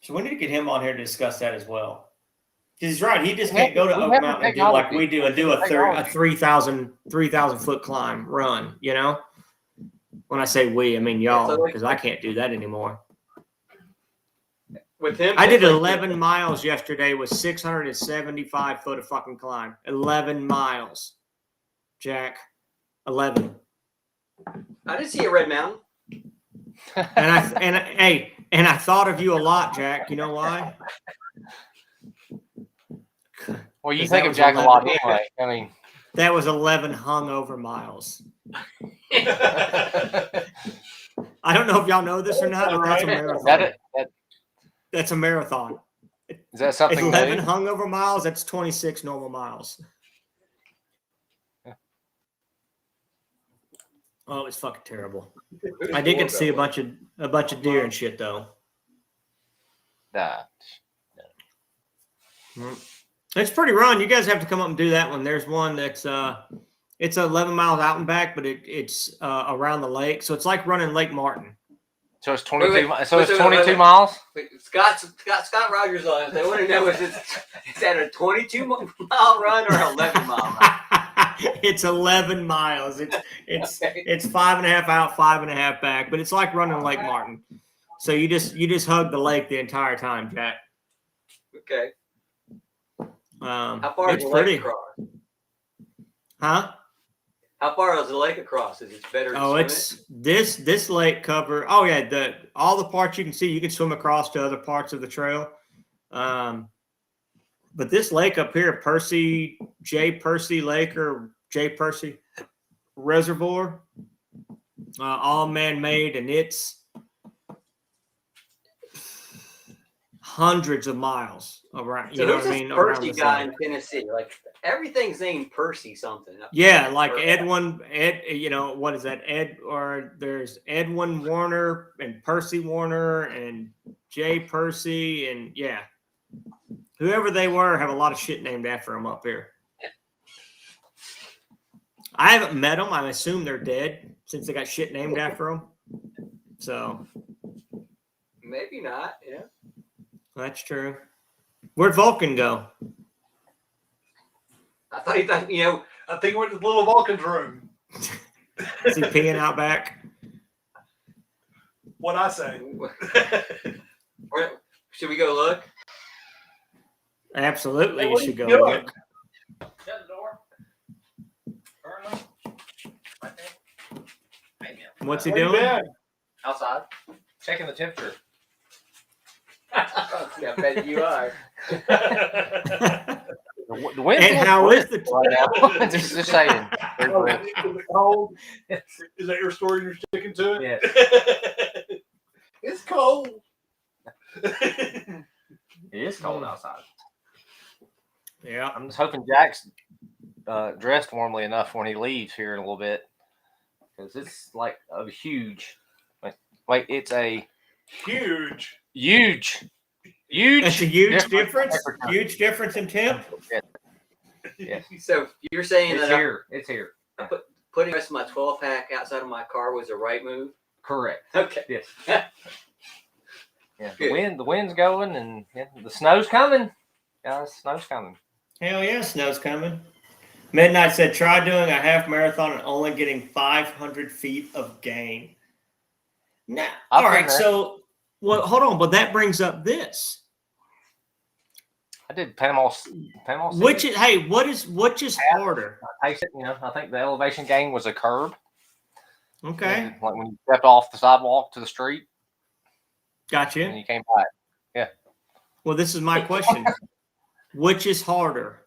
Speaker 2: So we need to get him on here to discuss that as well. Because he's right. He just can't go to Oak Mountain and do like we do and do a 3,000 foot climb run, you know? When I say we, I mean y'all, because I can't do that anymore.
Speaker 4: with him,
Speaker 2: I did 11 miles yesterday with 675 foot of fucking climb. 11 miles, Jack. 11.
Speaker 4: I didn't see a Red Mountain.
Speaker 2: And I thought of you a lot, Jack. You know why?
Speaker 1: Well, you
Speaker 2: 'Cause
Speaker 1: think
Speaker 2: that
Speaker 1: of
Speaker 2: was
Speaker 1: Jack a
Speaker 2: 11.
Speaker 1: lot anyway. I mean,
Speaker 2: That was 11 hungover miles. I don't know if y'all know this or not, but that's a marathon. That's a marathon.
Speaker 1: Is that something
Speaker 2: 11
Speaker 1: new?
Speaker 2: hungover miles. That's 26 normal miles. Oh, it's fucking terrible. I did get to see a bunch of deer and shit though.
Speaker 1: Nah.
Speaker 2: It's pretty run. You guys have to come up and do that one. There's one that's it's 11 miles out and back, but it's around the lake, so it's like running Lake Martin.
Speaker 1: So it's 22.
Speaker 4: Wait,
Speaker 1: So it's
Speaker 4: wait,
Speaker 1: 22
Speaker 4: wait.
Speaker 1: miles.
Speaker 4: Wait, Scott Rogers on. They want to know is that a 22-mile run or 11 mile run?
Speaker 2: It's 11 miles. It's
Speaker 4: Okay.
Speaker 2: it's 5.5 out, 5.5 back, but it's like running Lake Martin. So you just hug the lake the entire time, Jack.
Speaker 4: Okay. How far is
Speaker 2: It's
Speaker 4: the
Speaker 2: pretty,
Speaker 4: lake across?
Speaker 2: huh?
Speaker 4: How far is the lake across? Is it better to
Speaker 2: Oh,
Speaker 4: swim
Speaker 2: it's this lake cover. Oh yeah, all the parts you can see, you can swim across to other parts of the trail. But this lake up here, J. Percy Lake or J. Percy Reservoir, all man-made, and it's hundreds of miles around.
Speaker 4: So
Speaker 2: You know
Speaker 4: who's
Speaker 2: what I
Speaker 4: this
Speaker 2: mean? Around
Speaker 4: Percy
Speaker 2: the
Speaker 4: guy
Speaker 2: sun.
Speaker 4: in Tennessee? Like everything's named Percy something.
Speaker 2: Yeah, like Ed, you know, what is that? There's Edwin Warner and Percy Warner and Jay Percy, and yeah, whoever they were have a lot of shit named after them up here. I haven't met them. I assume they're dead since they got shit named after them. So
Speaker 4: Maybe not. Yeah.
Speaker 2: that's true. Where'd Vulcan go?
Speaker 4: I thought he thought, you know,
Speaker 3: I think we're in the little Vulcan's room.
Speaker 2: Is he peeing out back?
Speaker 3: What I say.
Speaker 4: should we go look?
Speaker 2: Absolutely,
Speaker 3: Hey,
Speaker 2: you
Speaker 3: what are
Speaker 2: should
Speaker 3: you
Speaker 2: go
Speaker 3: doing?
Speaker 2: look.
Speaker 1: Shut the door. Turn on. Right there. Maybe.
Speaker 2: What's he
Speaker 3: Where you
Speaker 2: doing?
Speaker 3: been?
Speaker 1: Outside. Checking the temperature.
Speaker 4: Yeah, I bet you are.
Speaker 1: The wind.
Speaker 2: And how is the
Speaker 1: right now? just saying.
Speaker 3: Oh, is it cold? Is that your story you're sticking to it?
Speaker 1: Yes.
Speaker 3: It's cold.
Speaker 1: It is cold outside.
Speaker 2: Yeah.
Speaker 1: I'm just hoping Jack's dressed warmly enough when he leaves here in a little bit, because it's like a huge. Like it's a
Speaker 3: Huge.
Speaker 1: huge.
Speaker 2: That's a huge difference.
Speaker 1: temperature.
Speaker 2: Huge difference in temp.
Speaker 1: Yeah.
Speaker 4: So you're saying
Speaker 1: It's
Speaker 4: that
Speaker 1: here. It's here.
Speaker 4: putting the rest of my 12 pack outside of my car was the right move?
Speaker 1: Correct.
Speaker 4: Okay.
Speaker 1: Yes. Yeah.
Speaker 4: Good.
Speaker 1: The wind's going, and yeah, the snow's coming. Guys, snow's coming.
Speaker 2: Hell yeah, snow's coming. Midnight said, try doing a half marathon and only getting 500 feet of gain. Now,
Speaker 1: I've
Speaker 2: all
Speaker 1: been
Speaker 2: right,
Speaker 1: there.
Speaker 2: so, well, hold on, but that brings up this.
Speaker 1: I did Panama City.
Speaker 2: Which is, hey, which is harder?
Speaker 1: I taste it, I think the elevation gain was a curb.
Speaker 2: Okay,
Speaker 1: Like when you stepped off the sidewalk to the street and
Speaker 2: gotcha.
Speaker 1: you came back.
Speaker 2: Well, this is my question. Which is harder?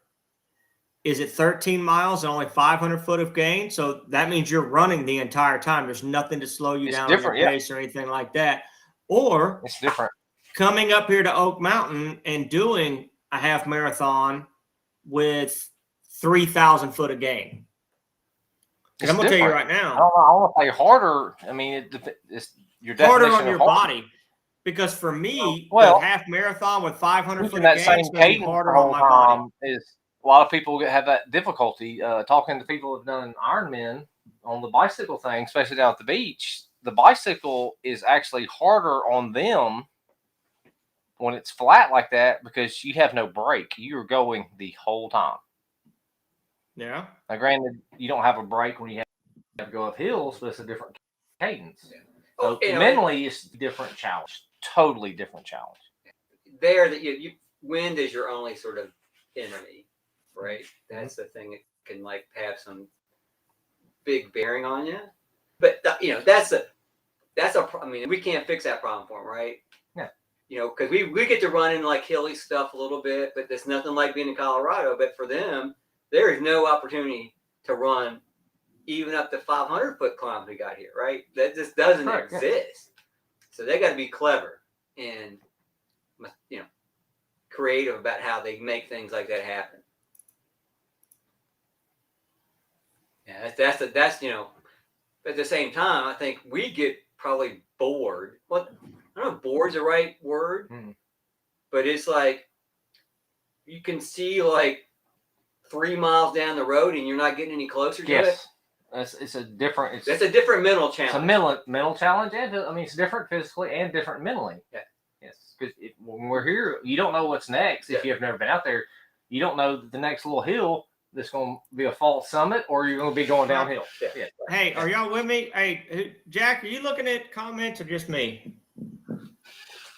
Speaker 2: Is it 13 miles and only 500 foot of gain? So that means you're running the entire time. There's nothing to slow you
Speaker 1: It's
Speaker 2: down on your
Speaker 1: different, yeah.
Speaker 2: pace or anything like that. Or
Speaker 1: It's different.
Speaker 2: coming up here to Oak Mountain and doing a half marathon with 3,000 foot of gain.
Speaker 1: It's
Speaker 2: I'm going to tell you
Speaker 1: different.
Speaker 2: right
Speaker 1: I
Speaker 2: now,
Speaker 1: don't know. I want to say harder. I mean, it's your
Speaker 2: harder
Speaker 1: definition
Speaker 2: on
Speaker 1: of
Speaker 2: your
Speaker 1: hard.
Speaker 2: body. Because for me,
Speaker 1: Well,
Speaker 2: the half marathon with 500
Speaker 1: Keeping
Speaker 2: foot of
Speaker 1: that
Speaker 2: gain
Speaker 1: same
Speaker 2: is going to be
Speaker 1: cadence the
Speaker 2: harder on
Speaker 1: whole
Speaker 2: my body.
Speaker 1: time is a lot of people have that difficulty. Talking to people who've done Ironman on the bicycle thing, especially down at the beach, the bicycle is actually harder on them when it's flat like that because you have no break. You're going the whole time.
Speaker 2: Yeah.
Speaker 1: Now, granted, you don't have a break when you have to go up hills, but it's a different cadence. So
Speaker 4: You know,
Speaker 1: mentally, it's a different challenge. Totally different challenge.
Speaker 4: there that you wind is your only sort of enemy, right? That's the thing that can like have some big bearing on you. But that's a I mean, we can't fix that problem for them, right?
Speaker 1: Yeah.
Speaker 4: Because we get to run in like hilly stuff a little bit, but there's nothing like being in Colorado. But for them, there is no opportunity to run even up to 500 foot climbs we got here, right? That just doesn't
Speaker 1: Correct, yeah.
Speaker 4: exist. So they got to be clever and creative about how they make things like that happen. Yeah, that's but at the same time, I think we get probably bored. Well, I don't know if bored's the right word, but it's like you can see like 3 miles down the road and you're not getting any closer to it.
Speaker 1: Yes. It's a different.
Speaker 4: That's a different mental challenge.
Speaker 1: It's a mental challenge, and I mean, it's different physically and different mentally.
Speaker 4: Yeah.
Speaker 1: Yes, because when we're here, you don't know what's next. If you have never been out there, you don't know that the next little hill that's going to be a false summit, or you're going to be going downhill.
Speaker 4: Yeah.
Speaker 2: Hey, are y'all with me? Hey, Jack, are you looking at comments or just me?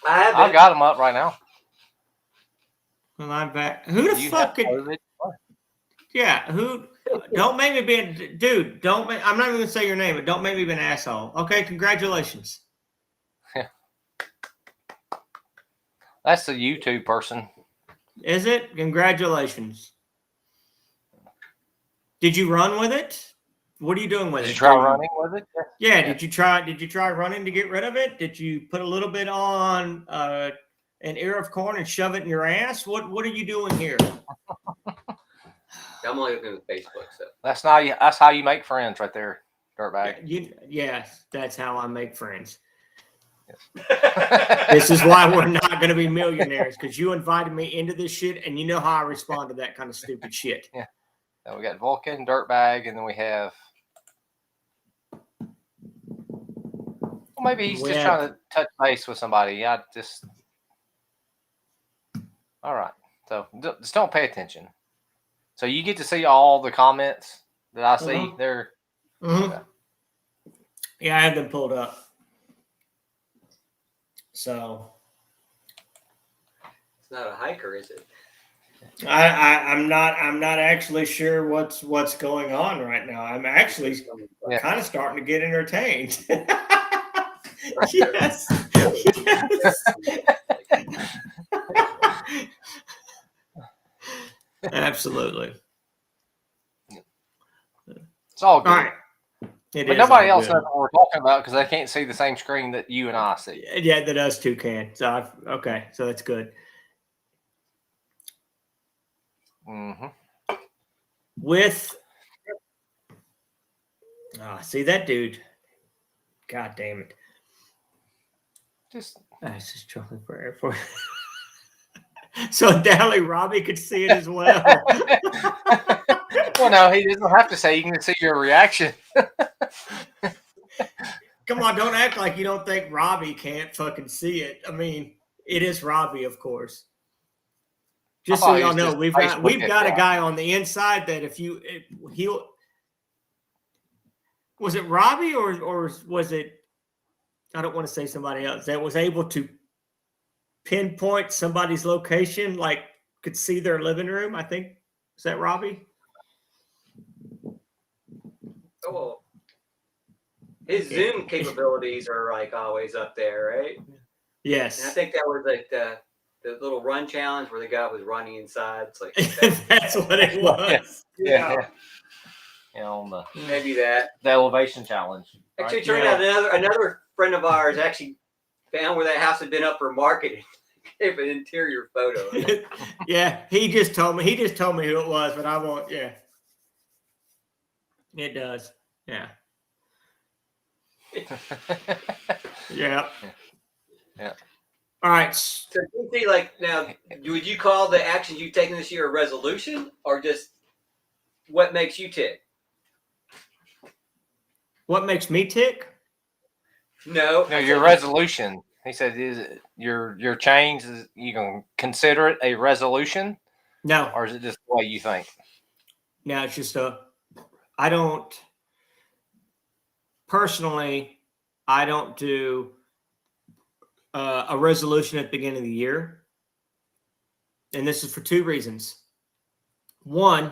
Speaker 4: I
Speaker 1: I've got them up right now.
Speaker 2: Well, I'm back. Who the
Speaker 1: You
Speaker 2: fuck?
Speaker 1: have COVID?
Speaker 2: Yeah, who? Don't make me be a dude. I'm not even gonna say your name, but don't make me be an asshole. Okay, congratulations.
Speaker 1: That's the YouTube person.
Speaker 2: Is it? Congratulations. Did you run with it? What are you doing with
Speaker 1: Did
Speaker 2: it?
Speaker 1: you try running with it?
Speaker 2: Yeah. Did you try running to get rid of it? Did you put a little bit on an ear of corn and shove it in your ass? What are you doing here?
Speaker 4: I'm only looking at Facebook, so
Speaker 1: That's how you make friends right there, dirtbag.
Speaker 2: Yes, that's how I make friends.
Speaker 1: Yes.
Speaker 2: This is why we're not going to be millionaires, because you invited me into this shit, and you know how I respond to that kind of stupid shit.
Speaker 1: And we got Vulcan, dirtbag, and then we have. Well, maybe he's
Speaker 2: We
Speaker 1: just
Speaker 2: have-
Speaker 1: trying to touch base with somebody. All right. So just don't pay attention. So you get to see all the comments that I see.
Speaker 2: Mhm.
Speaker 1: They're
Speaker 2: Mhm. Yeah, I have them pulled up. So
Speaker 4: it's not a hiker, is it?
Speaker 2: I'm not actually sure what's going on right now. I'm actually
Speaker 1: Yeah.
Speaker 2: kind of starting to get entertained. Yes. Yes. Absolutely.
Speaker 1: it's all good.
Speaker 2: All right. It
Speaker 1: But
Speaker 2: is
Speaker 1: nobody
Speaker 2: all
Speaker 1: else
Speaker 2: good.
Speaker 1: knows what we're talking about because they can't see the same screen that you and I see.
Speaker 2: Yeah, that us too can. So okay, so that's good.
Speaker 1: Mm-hmm.
Speaker 2: With see that dude. God damn it.
Speaker 1: Just
Speaker 2: I was just trying for airport. So Dally Robbie could see it as well.
Speaker 1: well, no, he doesn't have to say. You can see your reaction.
Speaker 2: Come on, don't act like you don't think Robbie can't fucking see it. I mean, it is Robbie, of course. Just
Speaker 1: I
Speaker 2: so
Speaker 1: thought he
Speaker 2: y'all
Speaker 1: was
Speaker 2: know,
Speaker 1: just
Speaker 2: we've
Speaker 1: Facebook
Speaker 2: got a
Speaker 1: guy.
Speaker 2: guy on the inside that he'll was it Robbie or was it, I don't want to say somebody else, that was able to pinpoint somebody's location, like could see their living room? I think, is that Robbie?
Speaker 4: Oh, well, his Zoom capabilities are like always up there, right? And I
Speaker 2: Yes.
Speaker 4: think that was like the little run challenge where the guy was running inside. It's like
Speaker 2: That's what it was.
Speaker 1: Yeah. You know, on the
Speaker 4: maybe that.
Speaker 1: elevation challenge.
Speaker 4: Actually,
Speaker 2: Right,
Speaker 4: turned
Speaker 2: yeah.
Speaker 4: out another friend of ours actually found where that house had been up for marketing. Gave an interior photo.
Speaker 2: Yeah, he just told me who it was, but I won't. Yeah, it does. Yeah, yeah.
Speaker 1: Yeah.
Speaker 2: All right.
Speaker 4: So you see, like now, would you call the actions you've taken this year a resolution, or just what makes you tick?
Speaker 2: What makes me tick?
Speaker 4: No,
Speaker 1: No, your resolution. He said, "Is it your change? Is you gonna consider it a resolution,
Speaker 2: No,
Speaker 1: or is it just the way you think?"
Speaker 2: no. It's just I don't personally. I don't do a resolution at the beginning of the year, and this is for two reasons. One,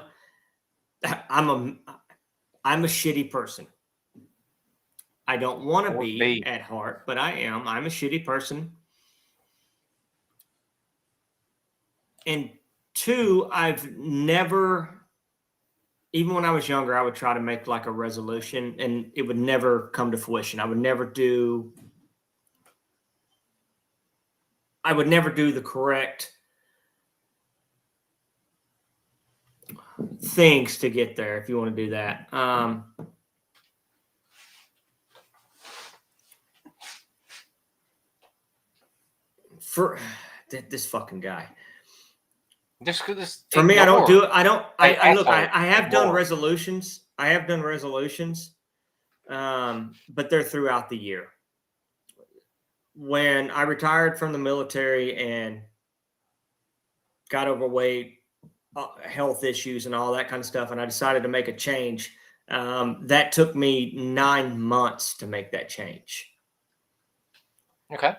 Speaker 2: I'm a shitty person. I don't want to be at heart, but I am. I'm a shitty person. And two, I've never, even when I was younger, I would try to make like a resolution and it would never come to fruition. I would never do the correct things to get there, if you want to do that. For this fucking guy. For me, I don't do it. I don't. I look. I have done resolutions. I have done resolutions, but they're throughout the year. When I retired from the military and got overweight, health issues, and all that kind of stuff, and I decided to make a change, that took me 9 months to make that change.
Speaker 1: Okay.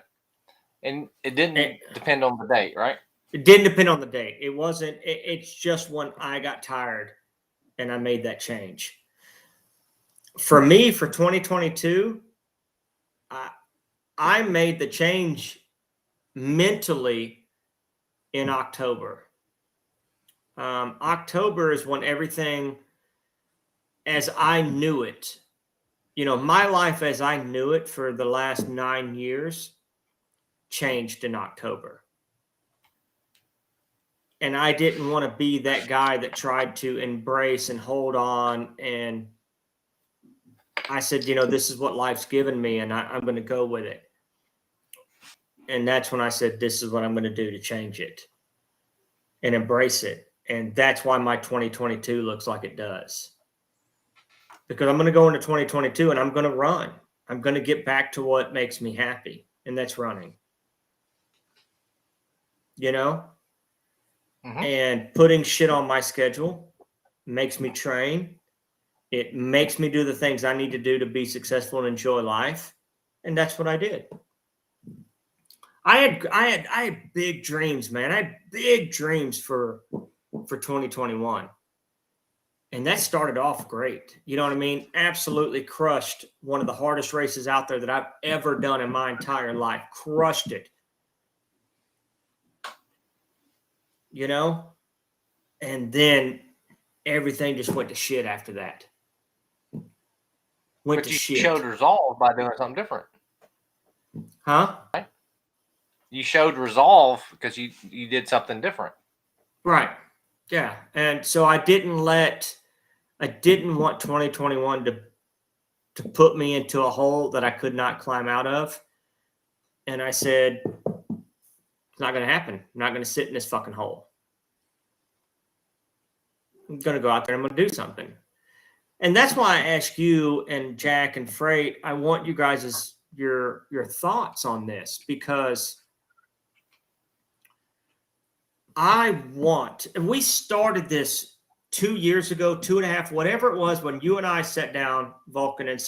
Speaker 1: And it didn't depend on the date, right?
Speaker 2: It didn't depend on the date. It wasn't. It's just when I got tired and I made that change. For me, for 2022, I made the change mentally in October. October is when everything, as I knew it, my life as I knew it for the last 9 years, changed in October. And I didn't want to be that guy that tried to embrace and hold on. And I said, this is what life's given me, and I'm going to go with it. And that's when I said, this is what I'm going to do to change it and embrace it. And that's why my 2022 looks like it does. Because I'm going to go into 2022 and I'm going to run. I'm going to get back to what makes me happy, and that's running. And putting shit on my schedule makes me train. It makes me do the things I need to do to be successful and enjoy life. And that's what I did. I had big dreams, man. I had big dreams for 2021. And that started off great. You know what I mean? Absolutely crushed one of the hardest races out there that I've ever done in my entire life. Crushed it. And then everything just went to shit after that.
Speaker 1: But you showed resolve by doing something different.
Speaker 2: Huh?
Speaker 1: You showed resolve because you did something different.
Speaker 2: Right. Yeah. And so I didn't want 2021 to put me into a hole that I could not climb out of. And I said, it's not going to happen. I'm not going to sit in this fucking hole. I'm going to go out there and I'm going to do something. And that's why I ask you and Jack and Freight, I want you guys' your thoughts on this, because we started this 2 years ago, 2.5, whatever it was, when you and I sat down, Vulcan, and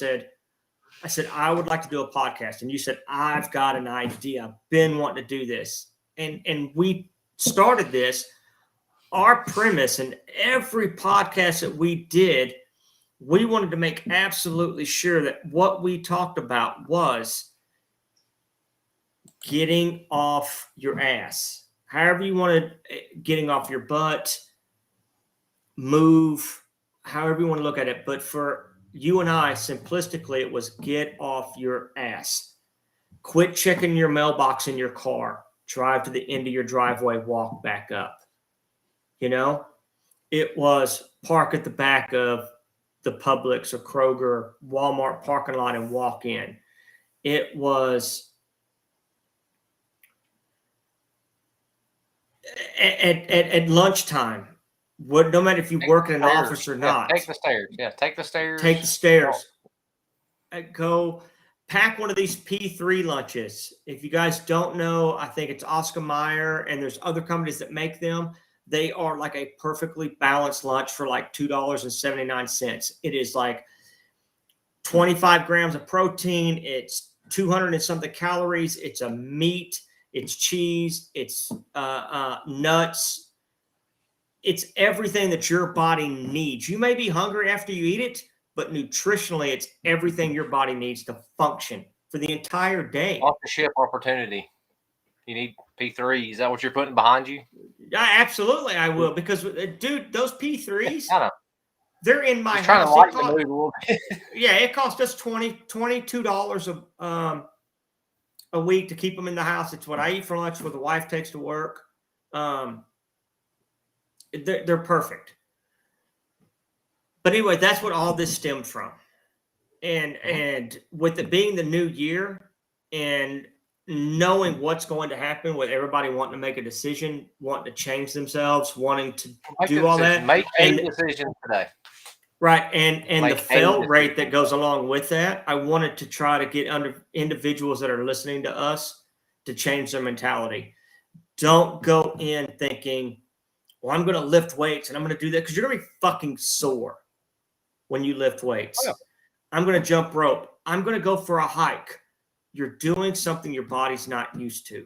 Speaker 2: I said, I would like to do a podcast. And you said, I've got an idea. I've been wanting to do this. And we started this. Our premise in every podcast that we did, we wanted to make absolutely sure that what we talked about was getting off your ass. However you wanted, getting off your butt, move, however you want to look at it. But for you and I, simplistically, it was get off your ass. Quit checking your mailbox in your car. Drive to the end of your driveway, walk back up. It was park at the back of the Publix or Kroger, Walmart parking lot and walk in. It was at lunchtime. No matter if you work in an office or not.
Speaker 1: Take the stairs. Yeah, take the stairs.
Speaker 2: Take the stairs. Go pack one of these P3 lunches. If you guys don't know, I think it's Oscar Mayer, and there's other companies that make them. They are like a perfectly balanced lunch for like $2.79. It is like 25 grams of protein. It's 200 and something calories. It's a meat. It's cheese. It's nuts. It's everything that your body needs. You may be hungry after you eat it, but nutritionally, it's everything your body needs to function for the entire day.
Speaker 1: Off the ship opportunity. You need P3. Is that what you're putting behind you?
Speaker 2: Yeah, absolutely, I will. Because, dude, those P3s, they're in my house.
Speaker 1: Trying to lighten the mood a little bit.
Speaker 2: Yeah, it costs us $22 a week to keep them in the house. It's what I eat for lunch, what the wife takes to work. They're perfect. But anyway, that's what all this stemmed from. And with it being the new year and knowing what's going to happen with everybody wanting to make a decision, wanting to change themselves, wanting to do all that.
Speaker 1: Make a decision today.
Speaker 2: Right. And the fail rate that goes along with that, I wanted to try to get under individuals that are listening to us to change their mentality. Don't go in thinking, well, I'm going to lift weights and I'm going to do that, because you're going to be fucking sore when you lift weights. Oh, yeah. I'm going to jump rope. I'm going to go for a hike. You're doing something your body's not used to.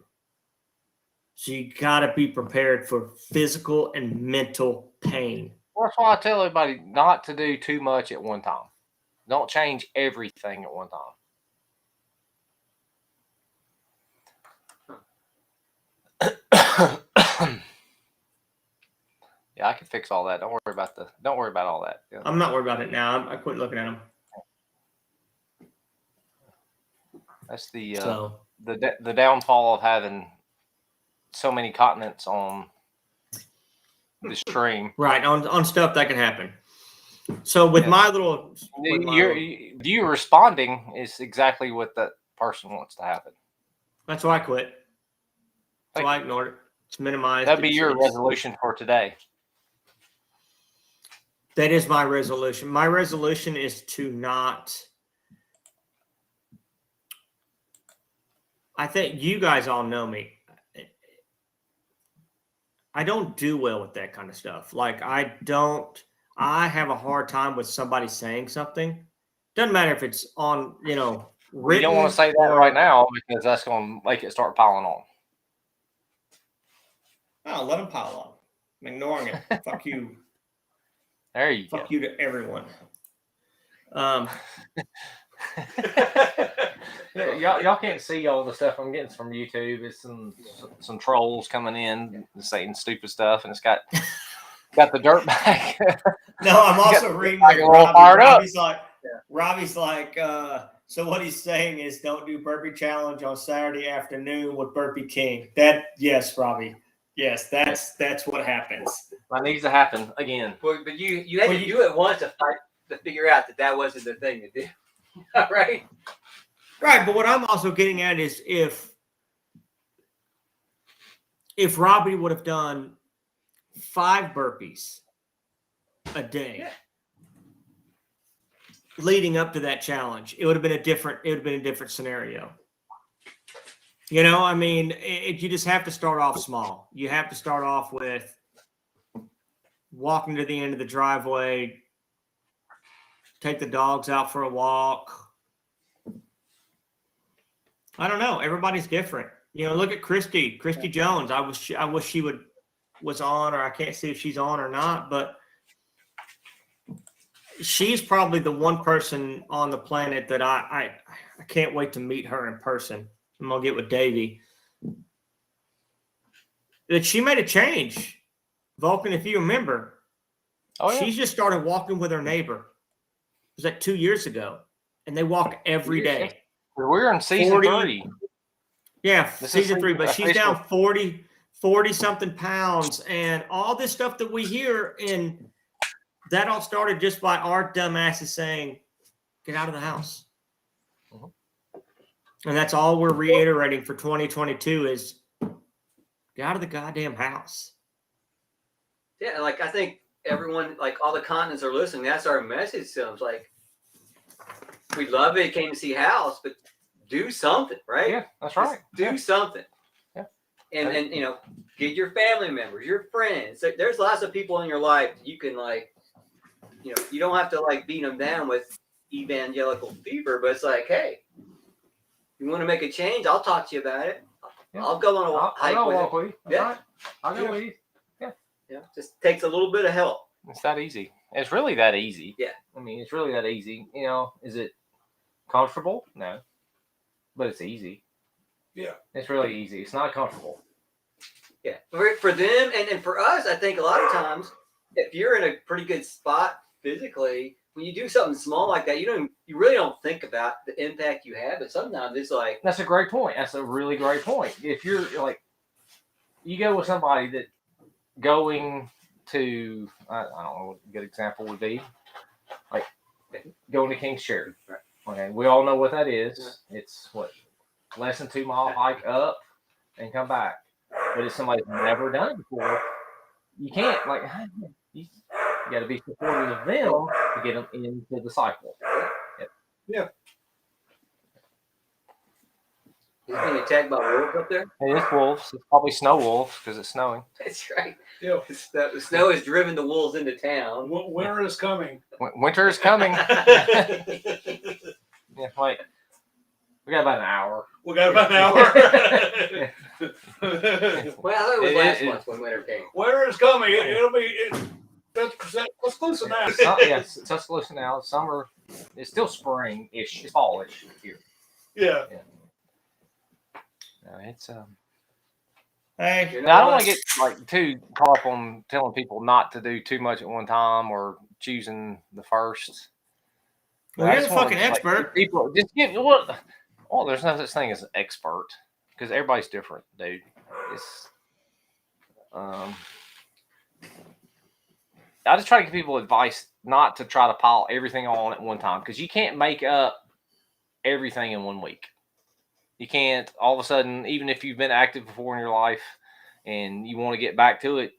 Speaker 2: So you got to be prepared for physical and mental pain.
Speaker 1: Well, that's why I tell everybody not to do too much at one time. Don't change everything at one time. Yeah, I can fix all that. Don't worry about all that. Yeah.
Speaker 2: I'm not worried about it now. I quit looking at them.
Speaker 1: That's the downfall of having so many continents on the stream.
Speaker 2: Right, on stuff that can happen. So with
Speaker 1: Yeah.
Speaker 2: my little,
Speaker 1: You responding is exactly what that person wants to happen.
Speaker 2: that's why I quit. So
Speaker 1: Thank
Speaker 2: I
Speaker 1: you.
Speaker 2: ignored it. It's minimized.
Speaker 1: That'd be your
Speaker 2: It's-
Speaker 1: resolution for today.
Speaker 2: That is my resolution. My resolution is to not. I think you guys all know me. I don't do well with that kind of stuff. Like I have a hard time with somebody saying something. Doesn't matter if it's on,
Speaker 1: We
Speaker 2: written.
Speaker 1: don't want to say that
Speaker 2: or-
Speaker 1: right now because that's going to make it start piling on.
Speaker 2: Oh, let them pile on. I'm ignoring it. Fuck you.
Speaker 1: There you
Speaker 2: Fuck you to everyone.
Speaker 1: Yeah, y'all can't see all the stuff I'm getting from YouTube. It's some trolls coming in saying stupid stuff, and it's got the dirt bag.
Speaker 2: No, I'm also reading
Speaker 1: like
Speaker 2: like
Speaker 1: a little fired up.
Speaker 2: Robbie's like, so what he's saying is don't do burpee challenge on Saturday afternoon with Burpee King. Yes, Robbie. Yes, that's what happens.
Speaker 1: That needs to happen again.
Speaker 4: But you had to do it once to figure out that wasn't the thing to do. All right.
Speaker 2: Right, but what I'm also getting at is if Robbie would have done 5 burpees a day leading up to that challenge, it would have been a different scenario. I mean, you just have to start off small. You have to start off with walking to the end of the driveway, take the dogs out for a walk. I don't know. Everybody's different. Look at Christy Jones. I wish she was on, or I can't see if she's on or not, but she's probably the one person on the planet that I can't wait to meet her in person. I'm gonna get with Davey. That she made a change. Vulcan, if you remember, she's just started walking with her neighbor. It was like 2 years ago, and they walk every day.
Speaker 1: We're in season 3.
Speaker 2: Yeah,
Speaker 1: This
Speaker 2: season
Speaker 1: is
Speaker 2: 3, but she's
Speaker 1: Facebook.
Speaker 2: down 40 something pounds, and all this stuff that we hear, and that all started just by our dumbasses saying, "Get out of the house."
Speaker 1: Mhm.
Speaker 2: And that's all we're reiterating for 2022 is get out of the goddamn house.
Speaker 4: Yeah, like I think everyone, like all the continents are listening. That's our message to them. Like, we love it. Came to see House, but do something, right?
Speaker 1: Yeah, that's
Speaker 4: Just
Speaker 1: right.
Speaker 4: do something.
Speaker 1: Yeah.
Speaker 4: And get your family members, your friends. There's lots of people in your life you can you don't have to beat them down with evangelical fever, but it's like, hey, you want to make a change? I'll talk to you about it.
Speaker 1: Yeah.
Speaker 4: I'll go on a
Speaker 1: I'll
Speaker 4: hike
Speaker 1: go
Speaker 4: with
Speaker 1: walk
Speaker 4: you.
Speaker 1: with you. That's
Speaker 4: Yeah.
Speaker 1: right. I'll go with you.
Speaker 4: Just takes a little bit of help.
Speaker 1: It's that easy. It's really that easy.
Speaker 4: Yeah.
Speaker 1: I mean, it's really that easy. Is it comfortable? No. But it's easy.
Speaker 3: Yeah.
Speaker 1: It's really easy. It's not comfortable.
Speaker 4: Yeah, for them and for us, I think a lot of times, if you're in a pretty good spot physically, when you do something small like that, you really don't think about the impact you have. But sometimes it's like,
Speaker 1: That's a great point. That's a really great point. If you're you go with somebody that going to, I don't know what a good example would be, like going to King's Cherry.
Speaker 4: Right.
Speaker 1: Okay, we all know what that is. It's less than 2 mile hike up and come back. But if somebody's never done it before, you can't you got to be supportive of them to get them into the cycle.
Speaker 4: he's being attacked by wolves up there.
Speaker 1: And it's wolves. It's probably snow wolves because it's snowing.
Speaker 4: That's right.
Speaker 3: Yeah.
Speaker 4: The snow has driven the wolves into town.
Speaker 3: Winter is coming.
Speaker 1: Winter is coming. Yeah, wait. We got about an hour.
Speaker 3: We got about an hour.
Speaker 4: Well, I thought it was last month when winter came.
Speaker 3: Winter is coming. It'll be. That's exclusive now.
Speaker 1: Yes, it's Tuscaloosa now. Summer. It's still spring-ish. It's fall-ish here.
Speaker 3: Yeah.
Speaker 1: No, it's
Speaker 2: Hey,
Speaker 4: You know
Speaker 1: Now, I don't
Speaker 4: what?
Speaker 1: want to get too caught up on telling people not to do too much at one time or choosing the first.
Speaker 2: well,
Speaker 1: I
Speaker 2: you're the
Speaker 1: just wanna,
Speaker 2: fucking expert.
Speaker 1: People just get what. Well, there's no such thing as an expert because everybody's different, dude. It's I just try to give people advice not to try to pile everything on at one time because you can't make up everything in 1 week. You can't all of a sudden, even if you've been active before in your life and you want to get back to it,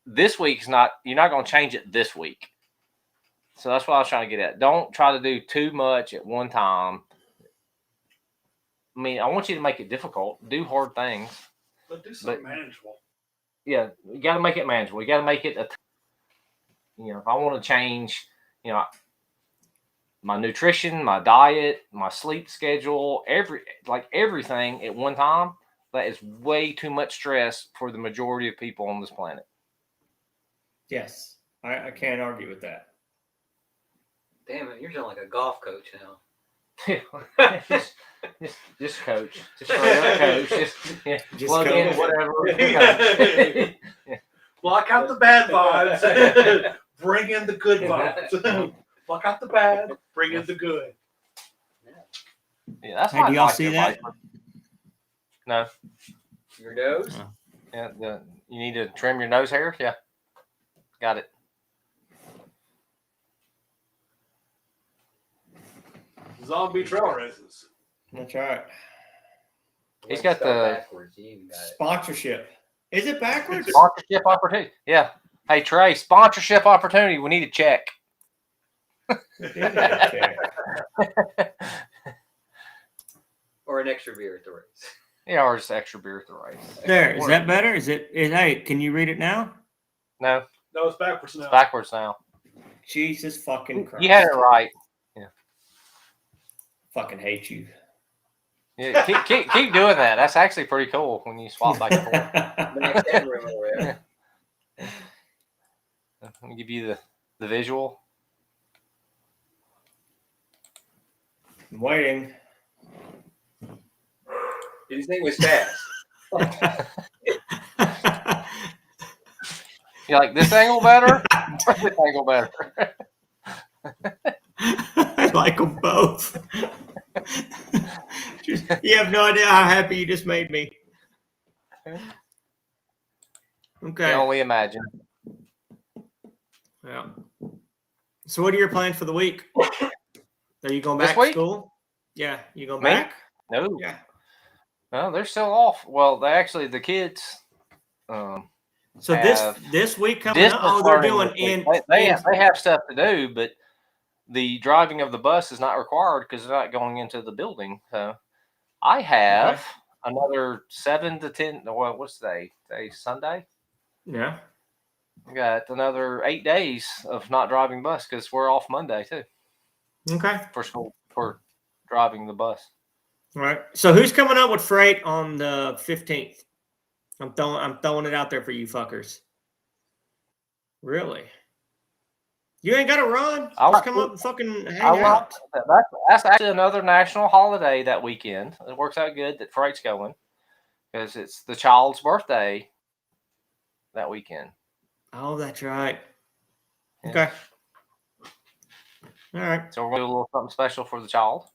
Speaker 1: this week's not, you're not going to change it this week. So that's what I was trying to get at. Don't try to do too much at one time. I mean, I want you to make it difficult. Do hard things.
Speaker 3: But do something manageable.
Speaker 1: Yeah, you got to make it manageable. You got to make it if I want to change, my nutrition, my diet, my sleep schedule, everything at one time, that is way too much stress for the majority of people on this planet.
Speaker 2: Yes, I can't argue with that.
Speaker 4: Damn it, you're sounding like a golf coach now.
Speaker 1: just coach. Just straight up coach. Just plug
Speaker 2: coach.
Speaker 1: in whatever.
Speaker 3: Block out the bad vibes. Bring in the good vibes. Block out the bad. Bring in the good.
Speaker 1: Yeah, that's
Speaker 2: Hey,
Speaker 1: my
Speaker 2: do y'all
Speaker 1: advice
Speaker 2: see
Speaker 1: to
Speaker 2: that?
Speaker 1: everybody. No.
Speaker 4: Your nose?
Speaker 1: Yeah, you need to trim your nose hair. Yeah, got it.
Speaker 3: Zombie trail races.
Speaker 2: That's right.
Speaker 1: He's got
Speaker 4: Spell
Speaker 1: the-
Speaker 4: backwards. You even got it.
Speaker 2: Sponsorship. Is it backwards?
Speaker 1: Sponsorship opportunity. Yeah. Hey Trey, sponsorship opportunity. We need a check.
Speaker 2: Okay.
Speaker 4: Or an extra beer at the race.
Speaker 1: Yeah, or just extra beer at the race.
Speaker 2: There, is that better? Hey, can you read it now?
Speaker 1: No,
Speaker 3: No, it's backwards now.
Speaker 1: it's backwards now.
Speaker 2: Jesus fucking Christ.
Speaker 1: You had it right.
Speaker 2: Fucking hate you.
Speaker 1: Yeah, keep doing that. That's actually pretty cool when you swap back and forth.
Speaker 4: The next end room over there.
Speaker 1: Let me give you the visual.
Speaker 2: I'm waiting.
Speaker 4: His name was fast.
Speaker 1: You like this angle better? Or this angle better?
Speaker 2: I like them both. You have no idea how happy you just made me. Okay.
Speaker 1: Can only imagine.
Speaker 2: Yeah. So, what are your plans for the week? Are you going
Speaker 1: This
Speaker 2: back to
Speaker 1: week?
Speaker 2: school? Yeah, you going
Speaker 1: Me?
Speaker 2: back?
Speaker 1: No.
Speaker 2: Yeah.
Speaker 1: No, they're still off. Well, the kids.
Speaker 2: So this week coming up,
Speaker 1: Distance
Speaker 2: they're
Speaker 1: learning
Speaker 2: doing
Speaker 1: this week. They have stuff to do, but the driving of the bus is not required because they're not going into the building. So I have another 7 to 10. Well, what's today? Today's Sunday.
Speaker 2: Yeah.
Speaker 1: We got another 8 days of not driving bus because we're off Monday too
Speaker 2: Okay.
Speaker 1: for school for driving the bus.
Speaker 2: All right. So who's coming up with freight on the 15th? I'm throwing it out there for you fuckers. Really? You ain't got to run. Just come up and fucking hang out.
Speaker 1: That's actually another national holiday that weekend. It works out good that freight's going because it's the child's birthday that weekend.
Speaker 2: Oh, that's right.
Speaker 1: Yeah.
Speaker 2: Okay. All right.
Speaker 1: So we're going to do a little something special for the child.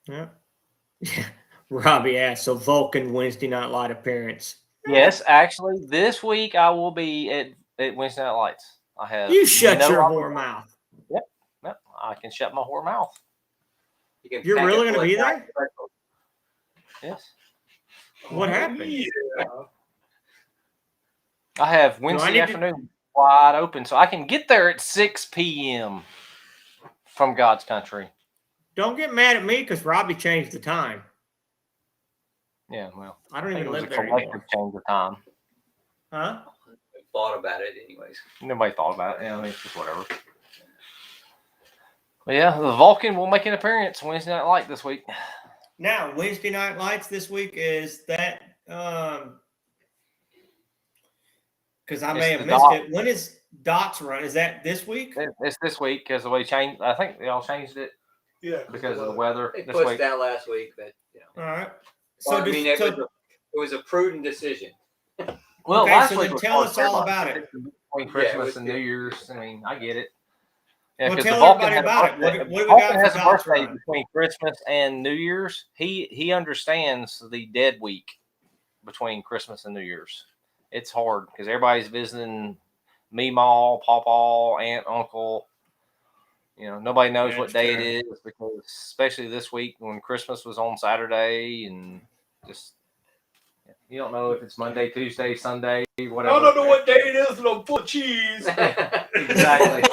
Speaker 2: Yeah. Yeah. Robbie asked, so Vulcan Wednesday Night Light appearance.
Speaker 1: Yes, actually, this week I will be at Wednesday Night Lights. I have
Speaker 2: You shut
Speaker 1: no
Speaker 2: your
Speaker 1: obligation.
Speaker 2: whore mouth.
Speaker 1: Yep, I can shut my whore mouth.
Speaker 2: You're
Speaker 4: pack
Speaker 2: really
Speaker 4: it
Speaker 2: gonna be
Speaker 4: full of
Speaker 2: there?
Speaker 4: pretzels.
Speaker 1: Yes.
Speaker 2: What happened?
Speaker 3: Yeah.
Speaker 1: I have
Speaker 2: I
Speaker 1: Wednesday
Speaker 2: need to-
Speaker 1: afternoon wide open, so I can get there at 6 p.m. from God's country.
Speaker 2: Don't get mad at me because Robbie changed the time.
Speaker 1: Yeah, well,
Speaker 2: I
Speaker 1: I
Speaker 2: don't
Speaker 1: think
Speaker 2: even
Speaker 1: it was a
Speaker 2: live there
Speaker 1: collective
Speaker 2: anymore.
Speaker 1: change of time.
Speaker 2: Huh?
Speaker 4: I thought about it anyways.
Speaker 1: Nobody thought about it. Yeah, I mean, it's just whatever. But yeah, the Vulcan will make an appearance Wednesday Night Light this week.
Speaker 2: Now, Wednesday Night Lights this week is that because I may
Speaker 1: It's
Speaker 2: have
Speaker 1: the
Speaker 2: missed
Speaker 1: dot.
Speaker 2: it. When is Dots run? Is that this week?
Speaker 1: It's this week because the way changed. I think they all changed it
Speaker 3: Yeah.
Speaker 1: because of the weather
Speaker 4: They
Speaker 1: this
Speaker 4: pushed
Speaker 1: week.
Speaker 4: that last week, but
Speaker 2: All right.
Speaker 4: well, I
Speaker 2: does-
Speaker 4: mean, it was a prudent decision.
Speaker 1: Well,
Speaker 2: Okay,
Speaker 1: last
Speaker 2: so
Speaker 1: week
Speaker 2: then
Speaker 1: was
Speaker 2: tell
Speaker 1: hard
Speaker 2: us all
Speaker 1: for
Speaker 2: about
Speaker 1: everybody.
Speaker 2: it.
Speaker 1: Between
Speaker 4: Yeah,
Speaker 1: Christmas
Speaker 4: it was
Speaker 1: and
Speaker 4: good.
Speaker 1: New Year's. I mean, I get it. Yeah,
Speaker 2: Well,
Speaker 1: 'cause
Speaker 2: tell
Speaker 1: the Vulcan
Speaker 2: everybody
Speaker 1: had a
Speaker 2: about it.
Speaker 1: birthday-
Speaker 2: What do we
Speaker 1: Vulcan
Speaker 2: got for
Speaker 1: has a
Speaker 2: Dots
Speaker 1: birthday
Speaker 2: run?
Speaker 1: between Christmas and New Year's. He understands the dead week between Christmas and New Year's. It's hard because everybody's visiting Meemaw, Pawpaw, aunt, uncle. Nobody knows what
Speaker 2: That's
Speaker 1: day
Speaker 2: true.
Speaker 1: it is because, especially this week when Christmas was on Saturday, and just you don't know if it's Monday, Tuesday, Sunday,
Speaker 3: I
Speaker 1: whatever.
Speaker 3: don't know what day it is, and I'm full of cheese.
Speaker 1: Exactly.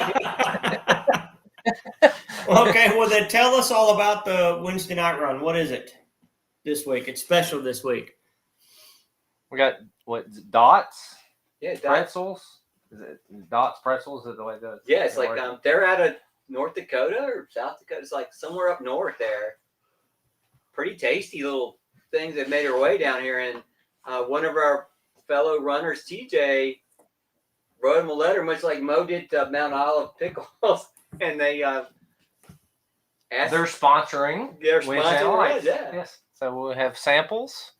Speaker 2: Okay, well then tell us all about the Wednesday night run. What is it this week? It's special this week.
Speaker 1: We got what Dots
Speaker 4: Yeah, Dots.
Speaker 1: pretzels. Is it Dots pretzels? Is the way that?
Speaker 4: Yeah, it's like they're out of North Dakota or South Dakota. It's like somewhere up north there. Pretty tasty little things that made their way down here. And one of our fellow runners, TJ, wrote him a letter, much like Mo did to Mount Olive Pickles, and they asked.
Speaker 1: They're sponsoring.
Speaker 4: They're
Speaker 1: Wednesday
Speaker 4: sponsoring
Speaker 1: night.
Speaker 4: us, yeah.
Speaker 1: Yes. So we'll have samples.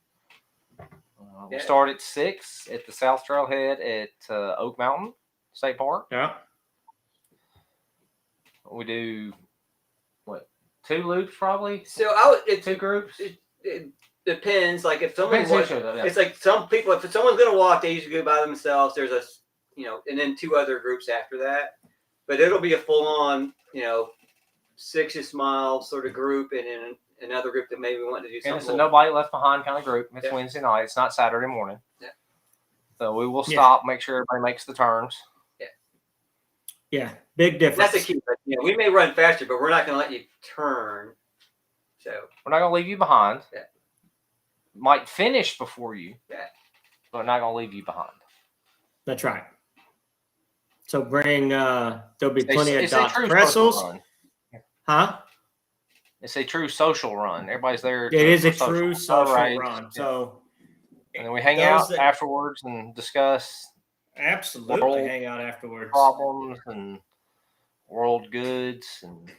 Speaker 1: We'll
Speaker 4: Yeah.
Speaker 1: start at 6 at the South Trailhead at Oak Mountain State Park.
Speaker 2: Yeah.
Speaker 1: We do what 2 loops probably.
Speaker 4: So it's
Speaker 1: 2 groups.
Speaker 4: it depends. Like if someone
Speaker 1: Depends who
Speaker 4: wants,
Speaker 1: shows up, yeah.
Speaker 4: it's like some people. If someone's gonna walk, they usually go by themselves. There's and then 2 other groups after that. But it'll be a full on, 6 mile sort of group, and then another group that maybe want to do
Speaker 1: And
Speaker 4: something.
Speaker 1: it's a nobody left behind kind of group. It's
Speaker 4: Yeah.
Speaker 1: Wednesday night. It's not Saturday morning.
Speaker 4: Yeah.
Speaker 1: So we will
Speaker 2: Yeah.
Speaker 1: stop, make sure everybody makes the turns.
Speaker 2: Yeah, big difference.
Speaker 4: That's the key. But, we may run faster, but we're not going to let you turn. So
Speaker 1: We're not gonna leave you behind.
Speaker 4: Yeah.
Speaker 1: Might finish before you.
Speaker 4: Yeah.
Speaker 1: But not gonna leave you behind.
Speaker 2: That's right. So bring there'll be plenty
Speaker 1: It's
Speaker 2: of
Speaker 1: a
Speaker 2: Dots
Speaker 1: true
Speaker 2: pretzels.
Speaker 1: social run.
Speaker 2: Huh?
Speaker 1: It's a true social run. Everybody's there.
Speaker 2: It is a
Speaker 1: for
Speaker 2: true social
Speaker 1: Right.
Speaker 2: run.
Speaker 1: Yeah.
Speaker 2: So
Speaker 1: And then we hang
Speaker 2: those
Speaker 1: out
Speaker 2: that-
Speaker 1: afterwards and discuss
Speaker 2: absolutely
Speaker 1: World
Speaker 2: hang out afterwards.
Speaker 1: problems and world goods and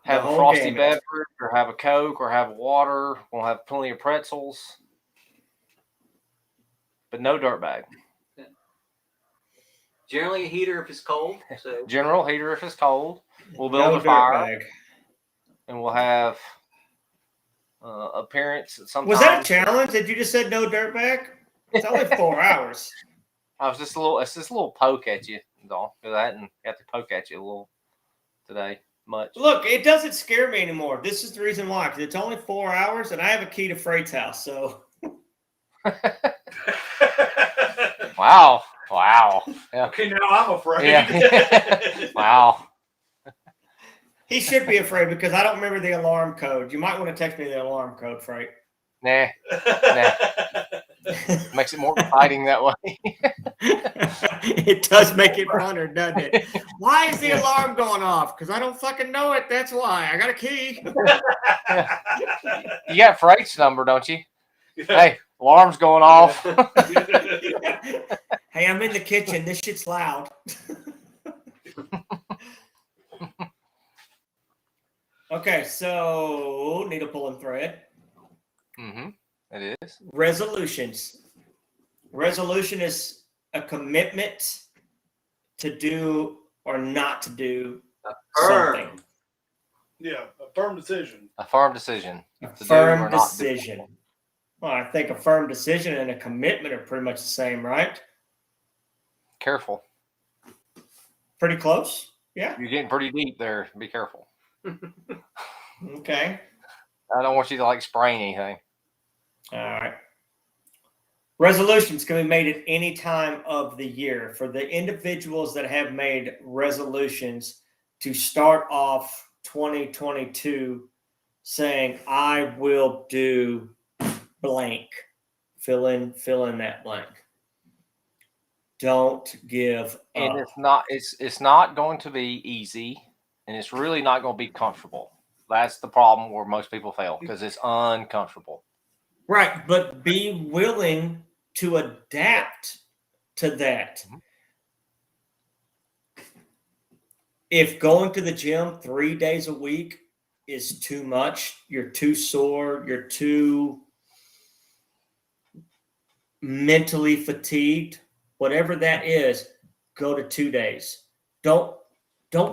Speaker 1: have
Speaker 2: The
Speaker 1: a
Speaker 2: whole
Speaker 1: frosty
Speaker 2: gamut.
Speaker 1: beverage or have a Coke or have water. We'll have plenty of pretzels. But no dirt bag.
Speaker 4: generally a heater if it's cold. So
Speaker 1: General heater if it's cold. We'll build
Speaker 2: No
Speaker 1: a
Speaker 2: dirt
Speaker 1: fire
Speaker 2: bag.
Speaker 1: and we'll have appearance at some
Speaker 2: Was that a
Speaker 1: time.
Speaker 2: challenge that you just said no dirt bag? It's only 4 hours.
Speaker 1: I was just it's just a little poke at you, Dawn, because I hadn't got to poke at you a little today much.
Speaker 2: Look, it doesn't scare me anymore. This is the reason why, because it's only 4 hours, and I have a key to Freight's house. So
Speaker 1: Wow. Yeah.
Speaker 3: Okay, now I'm afraid.
Speaker 1: Yeah. Wow.
Speaker 2: he should be afraid because I don't remember the alarm code. You might want to text me the alarm code, Freight.
Speaker 1: Nah. Makes it more exciting that way.
Speaker 2: It does make it funner, doesn't it? Why is the alarm going off? Because I don't fucking know it. That's why. I got a key.
Speaker 1: You got Freight's number, don't you? Hey, alarm's going off.
Speaker 2: Hey, I'm in the kitchen. This shit's loud. Okay, so needle pulling thread.
Speaker 1: Mm-hmm. It is.
Speaker 2: Resolutions. Resolution is a commitment to do or not to do something.
Speaker 4: firm.
Speaker 3: Yeah, a firm decision.
Speaker 1: A firm decision.
Speaker 2: A
Speaker 1: to do or
Speaker 2: firm
Speaker 1: not do.
Speaker 2: decision. Well, I think a firm decision and a commitment are pretty much the same, right?
Speaker 1: Careful.
Speaker 2: Pretty close. Yeah.
Speaker 1: You're getting pretty deep there. Be careful.
Speaker 2: Okay.
Speaker 1: I don't want you to sprain anything.
Speaker 2: All right. Resolutions can be made at any time of the year. For the individuals that have made resolutions to start off 2022 saying, I will do blank, fill in that blank. Don't give
Speaker 1: And
Speaker 2: up.
Speaker 1: it's not going to be easy, and it's really not going to be comfortable. That's the problem where most people fail because it's uncomfortable.
Speaker 2: Right, but be willing to adapt to that. If going to the gym 3 days a week is too much, you're too sore, you're too mentally fatigued, whatever that is, go to 2 days. Don't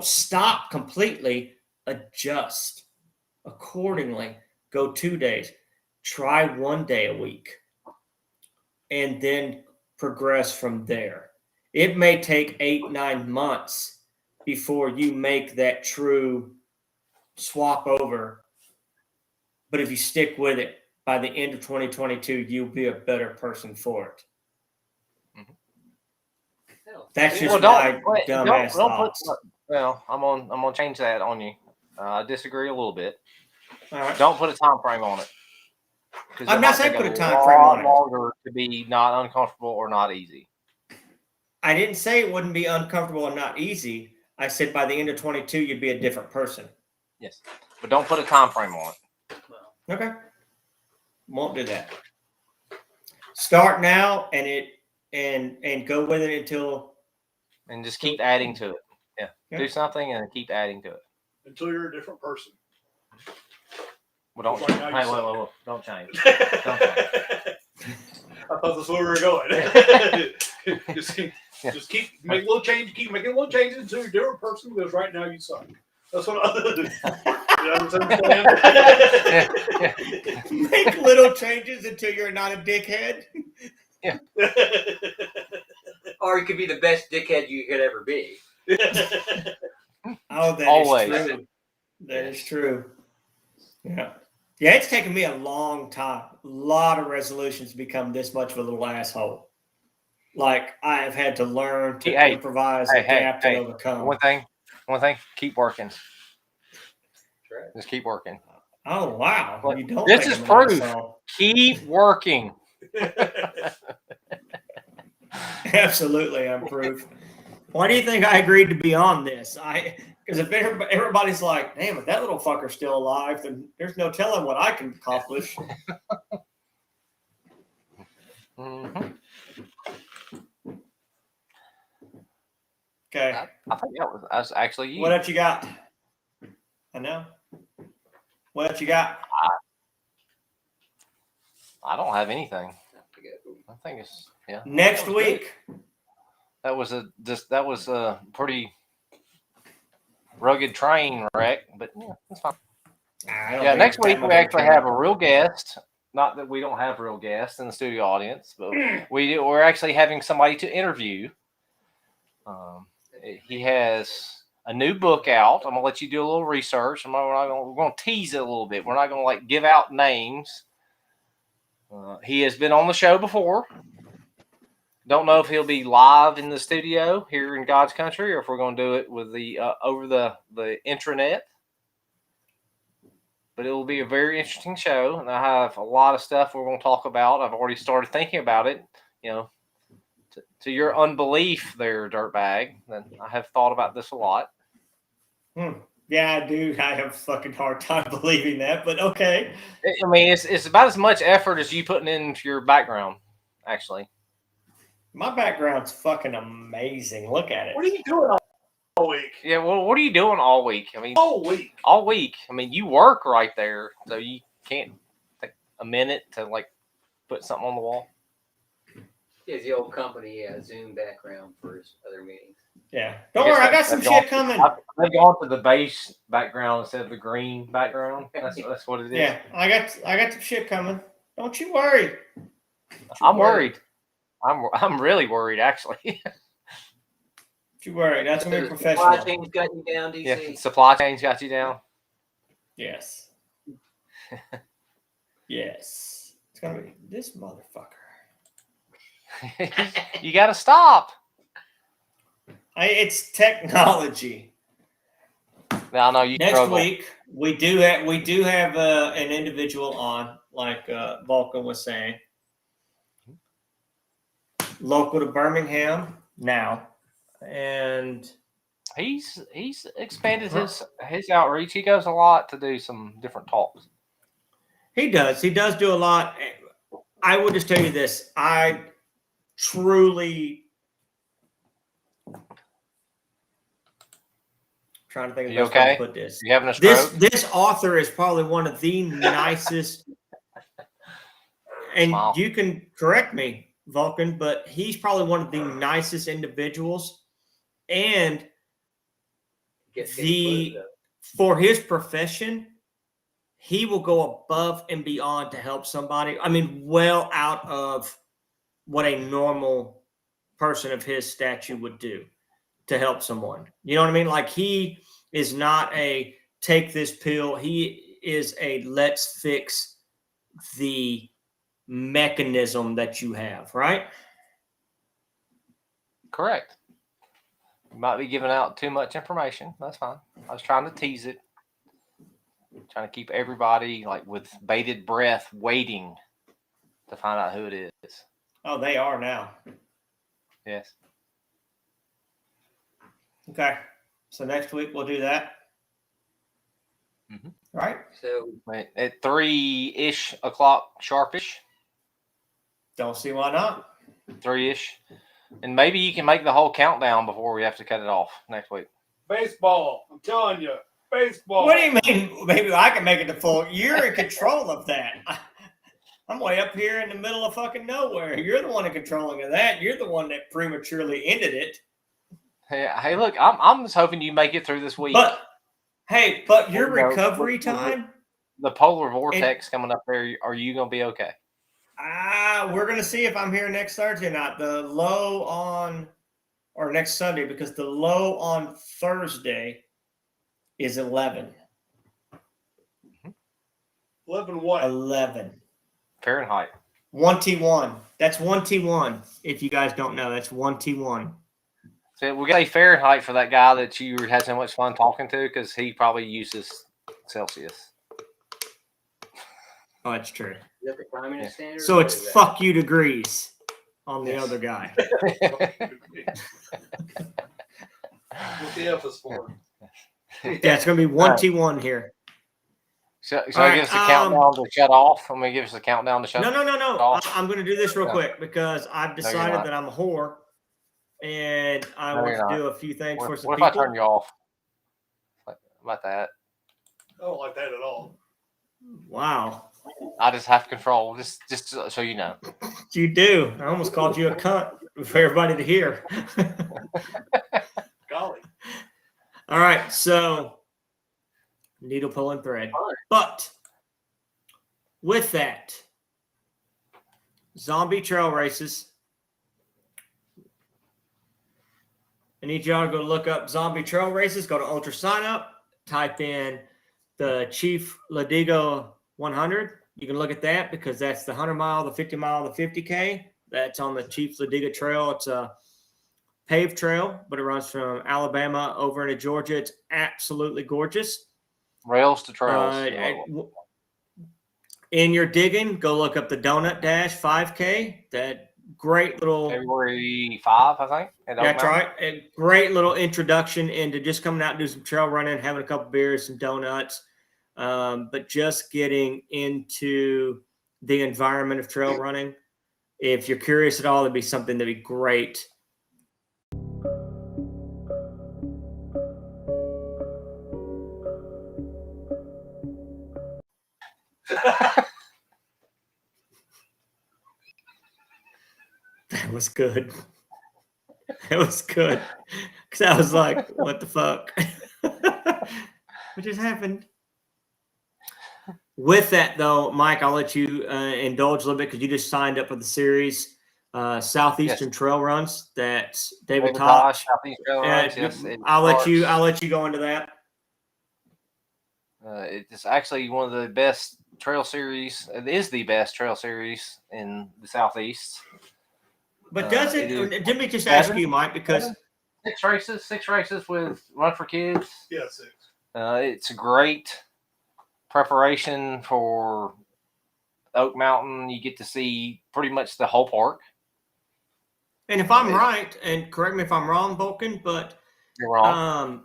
Speaker 2: stop completely, adjust accordingly. Go 2 days. Try 1 day a week and then progress from there. it may take 8-9 months before you make that true swap over. But if you stick with it, by the end of 2022, you'll be a better person for it. That's just my dumbass thoughts.
Speaker 1: Well, I'm gonna change that on you. I disagree a little bit.
Speaker 2: All right.
Speaker 1: Don't put a time frame on it. 'Cause
Speaker 2: I'm
Speaker 1: it
Speaker 2: not
Speaker 1: might
Speaker 2: saying
Speaker 1: take
Speaker 2: put a time frame on it.
Speaker 1: Longer to be not uncomfortable or not easy.
Speaker 2: I didn't say it wouldn't be uncomfortable and not easy. I said by the end of 22, you'd be a different person.
Speaker 1: Yes, but don't put a time frame on it.
Speaker 2: Okay. Won't do that. Start now and go with it until.
Speaker 1: And just keep adding to it. Yeah. Do something and keep adding to it.
Speaker 3: Until you're a different person.
Speaker 1: Well, don't.
Speaker 3: Like now
Speaker 1: Hey,
Speaker 3: you
Speaker 1: wait. Don't change.
Speaker 3: I thought that's where we were going. just keep make little change. Keep making little changes until you're a different person. Because right now you suck. That's what you understand.
Speaker 2: Make little changes until you're not a dickhead.
Speaker 1: Yeah.
Speaker 4: Or you could be the best dickhead you could ever be.
Speaker 2: Oh, that
Speaker 1: Always.
Speaker 2: is true. That is true. Yeah. Yeah, it's taken me a long time. A lot of resolutions to become this much of a little asshole. Like, I have had to learn to improvise, adapt, and overcome.
Speaker 1: One thing, keep working.
Speaker 4: Right.
Speaker 1: Just keep working.
Speaker 2: Oh, wow.
Speaker 1: Look,
Speaker 2: you don't
Speaker 1: this
Speaker 2: think
Speaker 1: is
Speaker 2: I'm an
Speaker 1: proof.
Speaker 2: asshole.
Speaker 1: Keep working.
Speaker 2: Absolutely, I'm proof. Why do you think I agreed to be on this? Because if everybody's like, damn, if that little fucker's still alive, then there's no telling what I can accomplish.
Speaker 1: Mm-hmm.
Speaker 2: Okay.
Speaker 1: I think that's actually you.
Speaker 2: What else you got? I know. What else you got?
Speaker 1: I don't have anything. I think it's
Speaker 2: Next week.
Speaker 1: That was a pretty rugged train wreck, but yeah, that's fine. Yeah, next week we actually have a real guest. Not that we don't have real guests in the studio audience, but we're actually having somebody to interview. He has a new book out. I'm gonna let you do a little research. We're gonna tease it a little bit. We're not gonna like give out names. He has been on the show before. Don't know if he'll be live in the studio here in God's country or if we're going to do it with the over the intranet. But it will be a very interesting show, and I have a lot of stuff we're going to talk about. I've already started thinking about it. To your unbelief, there, dirtbag. Then I have thought about this a lot.
Speaker 2: Yeah, I do. I have a fucking hard time believing that, but okay.
Speaker 1: I mean, it's about as much effort as you putting into your background, actually.
Speaker 2: My background's fucking amazing. Look at it.
Speaker 3: What are you doing all week?
Speaker 1: Yeah, well, what are you doing all week? I mean,
Speaker 3: all week.
Speaker 1: All week. I mean, you work right there, so you can't take a minute to like put something on the wall.
Speaker 4: He has the old company Zoom background for his other meetings.
Speaker 2: Yeah. Don't worry, I got some shit coming.
Speaker 1: I've gone to the base background instead of the green background. That's what it is.
Speaker 2: Yeah, I got some shit coming. Don't you worry.
Speaker 1: I'm worried. I'm really worried, actually.
Speaker 2: Don't you worry. That's gonna be professional.
Speaker 4: Supply chain's got you down, DC.
Speaker 1: Yeah, supply chain's got you down.
Speaker 2: Yes. Yes. It's gonna be this motherfucker.
Speaker 1: You got to stop.
Speaker 2: It's technology.
Speaker 1: No, you
Speaker 2: next
Speaker 1: struggle.
Speaker 2: Week we do have an individual on, like Vulcan was saying, local to Birmingham now, and
Speaker 1: he's expanded his outreach. He goes a lot to do some different talks.
Speaker 2: He does do a lot. I will just tell you this: I truly. Trying to think of the best way to put this.
Speaker 1: You having a stroke?
Speaker 2: This author is probably one of the nicest, and you can correct me, Vulcan, but he's probably one of the nicest individuals, and for his profession, he will go above and beyond to help somebody. I mean, well out of what a normal person of his stature would do to help someone. You know what I mean? Like, he is not a take this pill. He is a let's fix the mechanism that you have, right?
Speaker 1: Correct. You might be giving out too much information. That's fine. I was trying to tease it. Trying to keep everybody like with bated breath waiting to find out who it is.
Speaker 2: Oh, they are now.
Speaker 1: Yes.
Speaker 2: Okay. So next week we'll do that.
Speaker 1: Mhm.
Speaker 2: Right?
Speaker 4: So
Speaker 1: At 3-ish o'clock sharpish,
Speaker 2: Don't see why not.
Speaker 1: 3-ish. And maybe you can make the whole countdown before we have to cut it off next week.
Speaker 3: Baseball. I'm telling you, baseball.
Speaker 2: What do you mean? Maybe I can make it to full. You're in control of that. I'm way up here in the middle of fucking nowhere. You're the one in controlling of that. You're the one that prematurely ended it.
Speaker 1: Hey, look, I'm just hoping you make it through this week.
Speaker 2: But hey, but your
Speaker 1: Well, no,
Speaker 2: recovery
Speaker 1: well,
Speaker 2: time.
Speaker 1: The polar vortex coming up there, are you going to be okay?
Speaker 2: We're gonna see if I'm here next Thursday or not. The low on, or next Sunday, because the low on Thursday is 11.
Speaker 3: 11 what?
Speaker 2: 11.
Speaker 1: Fahrenheit.
Speaker 2: 1T1. That's 1T1. If you guys don't know, that's 1T1.
Speaker 1: So we got a Fahrenheit for that guy that you had so much fun talking to because he probably uses Celsius.
Speaker 2: Oh, that's true.
Speaker 4: is that the communist standard?
Speaker 2: So
Speaker 4: or
Speaker 2: it's
Speaker 4: is that-
Speaker 2: fuck you degrees on the
Speaker 1: Yes.
Speaker 2: other guy.
Speaker 3: What's the F is for?
Speaker 2: Yeah, it's gonna be 1T1 here.
Speaker 1: So
Speaker 2: All
Speaker 1: give
Speaker 2: right,
Speaker 1: us a countdown to shut off. I'm gonna give us a countdown to shut
Speaker 2: No.
Speaker 1: off.
Speaker 2: I'm gonna do this real
Speaker 1: No.
Speaker 2: quick because I've decided
Speaker 1: not.
Speaker 2: that I'm a whore and I
Speaker 1: No,
Speaker 2: want
Speaker 1: you're
Speaker 2: to do a few things
Speaker 1: What,
Speaker 2: for some
Speaker 1: what if I
Speaker 2: people.
Speaker 1: turn you off? Like, about that.
Speaker 3: I don't like that at all.
Speaker 2: Wow.
Speaker 1: I just have control. Just so you know.
Speaker 2: You do. I almost called you a cunt for everybody to hear.
Speaker 3: Golly.
Speaker 2: All right, so needle pulling thread. But with that, zombie trail races. I need y'all to go look up zombie trail races. Go to Ultra Sign Up. Type in the Chief Ladigo 100. You can look at that because that's the 100 mile, the 50 mile, the 50K. That's on the Chief Ladiga Trail. It's a paved trail, but it runs from Alabama over into Georgia. It's absolutely gorgeous.
Speaker 1: Rails to trails.
Speaker 2: In your digging, go look up the Donut Dash 5K. That great little.
Speaker 1: February 5, I think.
Speaker 2: That's right. A great little introduction into just coming out and do some trail running, having a couple beers, some donuts, but just getting into the environment of trail running. If you're curious at all, it'd be something that'd be great. That was good. That was good. Because I was like, what the fuck? What just happened? With that, though, Mike, I'll let you indulge a little bit because you just signed up for the series, Southeastern Trail Runs. That's David Tosh.
Speaker 1: Southeast Trail Runs, yes,
Speaker 2: I'll let you go into that.
Speaker 1: It's actually one of the best trail series. It is the best trail series in the Southeast.
Speaker 2: But does
Speaker 1: it is
Speaker 2: let me just ask
Speaker 1: 7,
Speaker 2: you, Mike, because
Speaker 1: 6 races with Run for Kids.
Speaker 3: Yeah, 6.
Speaker 1: It's a great preparation for Oak Mountain. You get to see pretty much the whole park.
Speaker 2: and if I'm right, and correct me if I'm wrong, Vulcan, but
Speaker 1: You're wrong.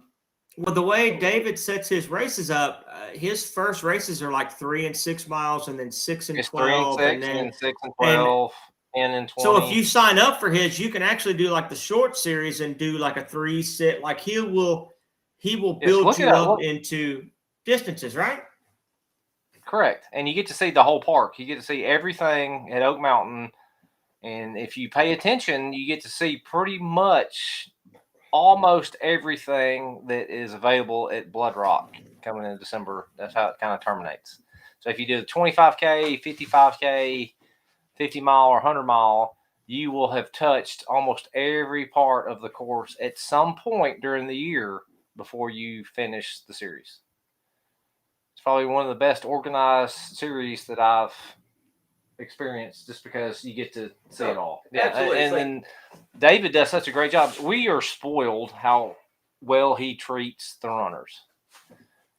Speaker 2: well, the way David sets his races up, his first races are like 3 and 6 miles, and then 6 and
Speaker 1: It's
Speaker 2: 12,
Speaker 1: 3 and 6,
Speaker 2: and then.
Speaker 1: and 6 and 12, 10 and 20.
Speaker 2: So if you sign up for his, you can actually do like the short series and do like a 3 sit. Like he will build
Speaker 1: look
Speaker 2: you
Speaker 1: at that,
Speaker 2: up
Speaker 1: look.
Speaker 2: into distances, right?
Speaker 1: Correct. And you get to see the whole park. You get to see everything at Oak Mountain. And if you pay attention, you get to see pretty much almost everything that is available at Blood Rock coming in December. That's how it kind of terminates. So if you do the 25K, 55K, 50 mile, or 100 mile, you will have touched almost every part of the course at some point during the year before you finish the series. It's probably one of the best organized series that I've experienced, just because you get to see it all. Yeah,
Speaker 4: absolutely.
Speaker 1: and then David does such a great job. We are spoiled how well he treats the runners.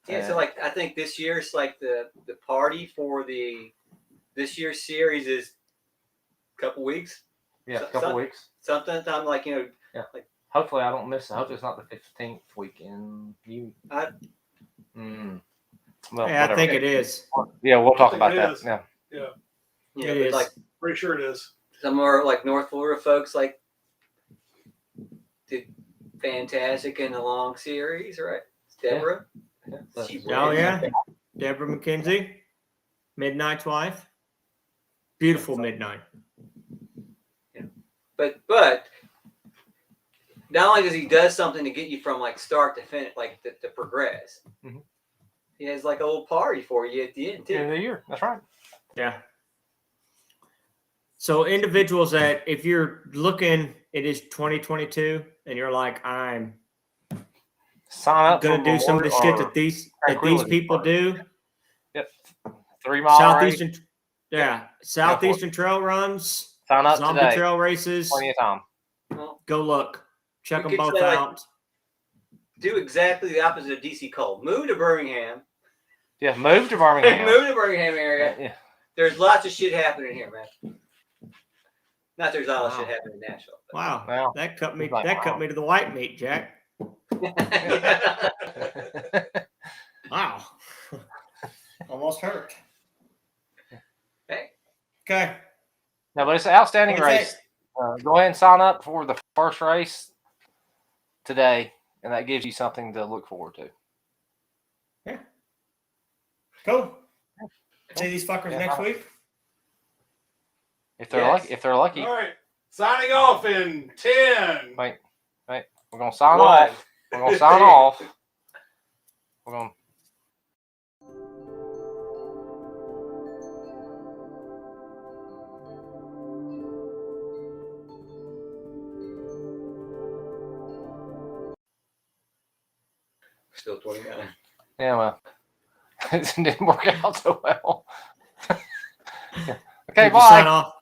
Speaker 4: Yeah, so like I think this year's like the party for this year's series is a couple weeks.
Speaker 1: Yeah, a couple weeks.
Speaker 4: Something I'm like,
Speaker 1: Hopefully I don't miss it. Hopefully it's not the 15th weekend. Well,
Speaker 2: Yeah, I think it is.
Speaker 1: Yeah, we'll talk
Speaker 3: think
Speaker 1: about
Speaker 3: it
Speaker 1: that.
Speaker 3: is.
Speaker 1: Yeah.
Speaker 2: It is.
Speaker 4: like
Speaker 3: Pretty sure it is.
Speaker 4: some more like North Florida folks like did fantastic in the long series, right? Deborah.
Speaker 1: Yeah.
Speaker 4: She
Speaker 2: Oh
Speaker 4: wins.
Speaker 2: yeah, Deborah McKenzie, Midnight's wife. Beautiful midnight.
Speaker 4: But not only does he does something to get you from like start to finish, like to progress,
Speaker 1: Mhm.
Speaker 4: he has like a little party for you at the end too.
Speaker 1: End of the year. That's right.
Speaker 2: Yeah. So individuals that if you're looking, it is 2022, and you're like, I'm
Speaker 1: Sign up.
Speaker 2: gonna
Speaker 1: for
Speaker 2: do some of the
Speaker 1: Memorial
Speaker 2: shit
Speaker 1: or
Speaker 2: that these
Speaker 1: Tranquility
Speaker 2: people
Speaker 1: Park.
Speaker 2: do.
Speaker 1: 3 mile race.
Speaker 2: Southeastern, Southeastern Trail runs,
Speaker 1: Sign up
Speaker 2: zombie
Speaker 1: today.
Speaker 2: trail races.
Speaker 1: Plenty of time.
Speaker 4: Well,
Speaker 2: Go look, check
Speaker 4: You
Speaker 2: them
Speaker 4: could
Speaker 2: both
Speaker 4: say, like,
Speaker 2: out.
Speaker 4: do exactly the opposite of DC Cole. Move to Birmingham.
Speaker 1: Yeah, move to Birmingham.
Speaker 4: Move to Birmingham area.
Speaker 1: Yeah.
Speaker 4: There's lots of shit happening here, man. Not there's all
Speaker 2: Wow.
Speaker 4: shit happening in Nashville.
Speaker 2: Wow,
Speaker 1: Wow.
Speaker 2: that cut me.
Speaker 1: He's like,
Speaker 2: That
Speaker 1: wow.
Speaker 2: cut me to the white meat, Jack.
Speaker 4: But
Speaker 2: Wow, almost hurt.
Speaker 4: Hey.
Speaker 2: Okay.
Speaker 1: No, but it's an outstanding
Speaker 2: What is
Speaker 1: race. Go ahead and sign up for the first race today, and that gives you something to look forward to.
Speaker 2: Cool. See these fuckers
Speaker 1: Yeah.
Speaker 2: next week.
Speaker 1: If they're
Speaker 4: Yes.
Speaker 1: lucky, if they're lucky,
Speaker 3: All right. Signing off in 10.
Speaker 1: Wait. We're gonna sign
Speaker 4: 1.
Speaker 1: off. We're gonna sign off. We're gonna.
Speaker 4: Still 29.
Speaker 1: Yeah, well, it didn't work out so well. Okay,
Speaker 2: Did you
Speaker 1: bye.
Speaker 2: sign off?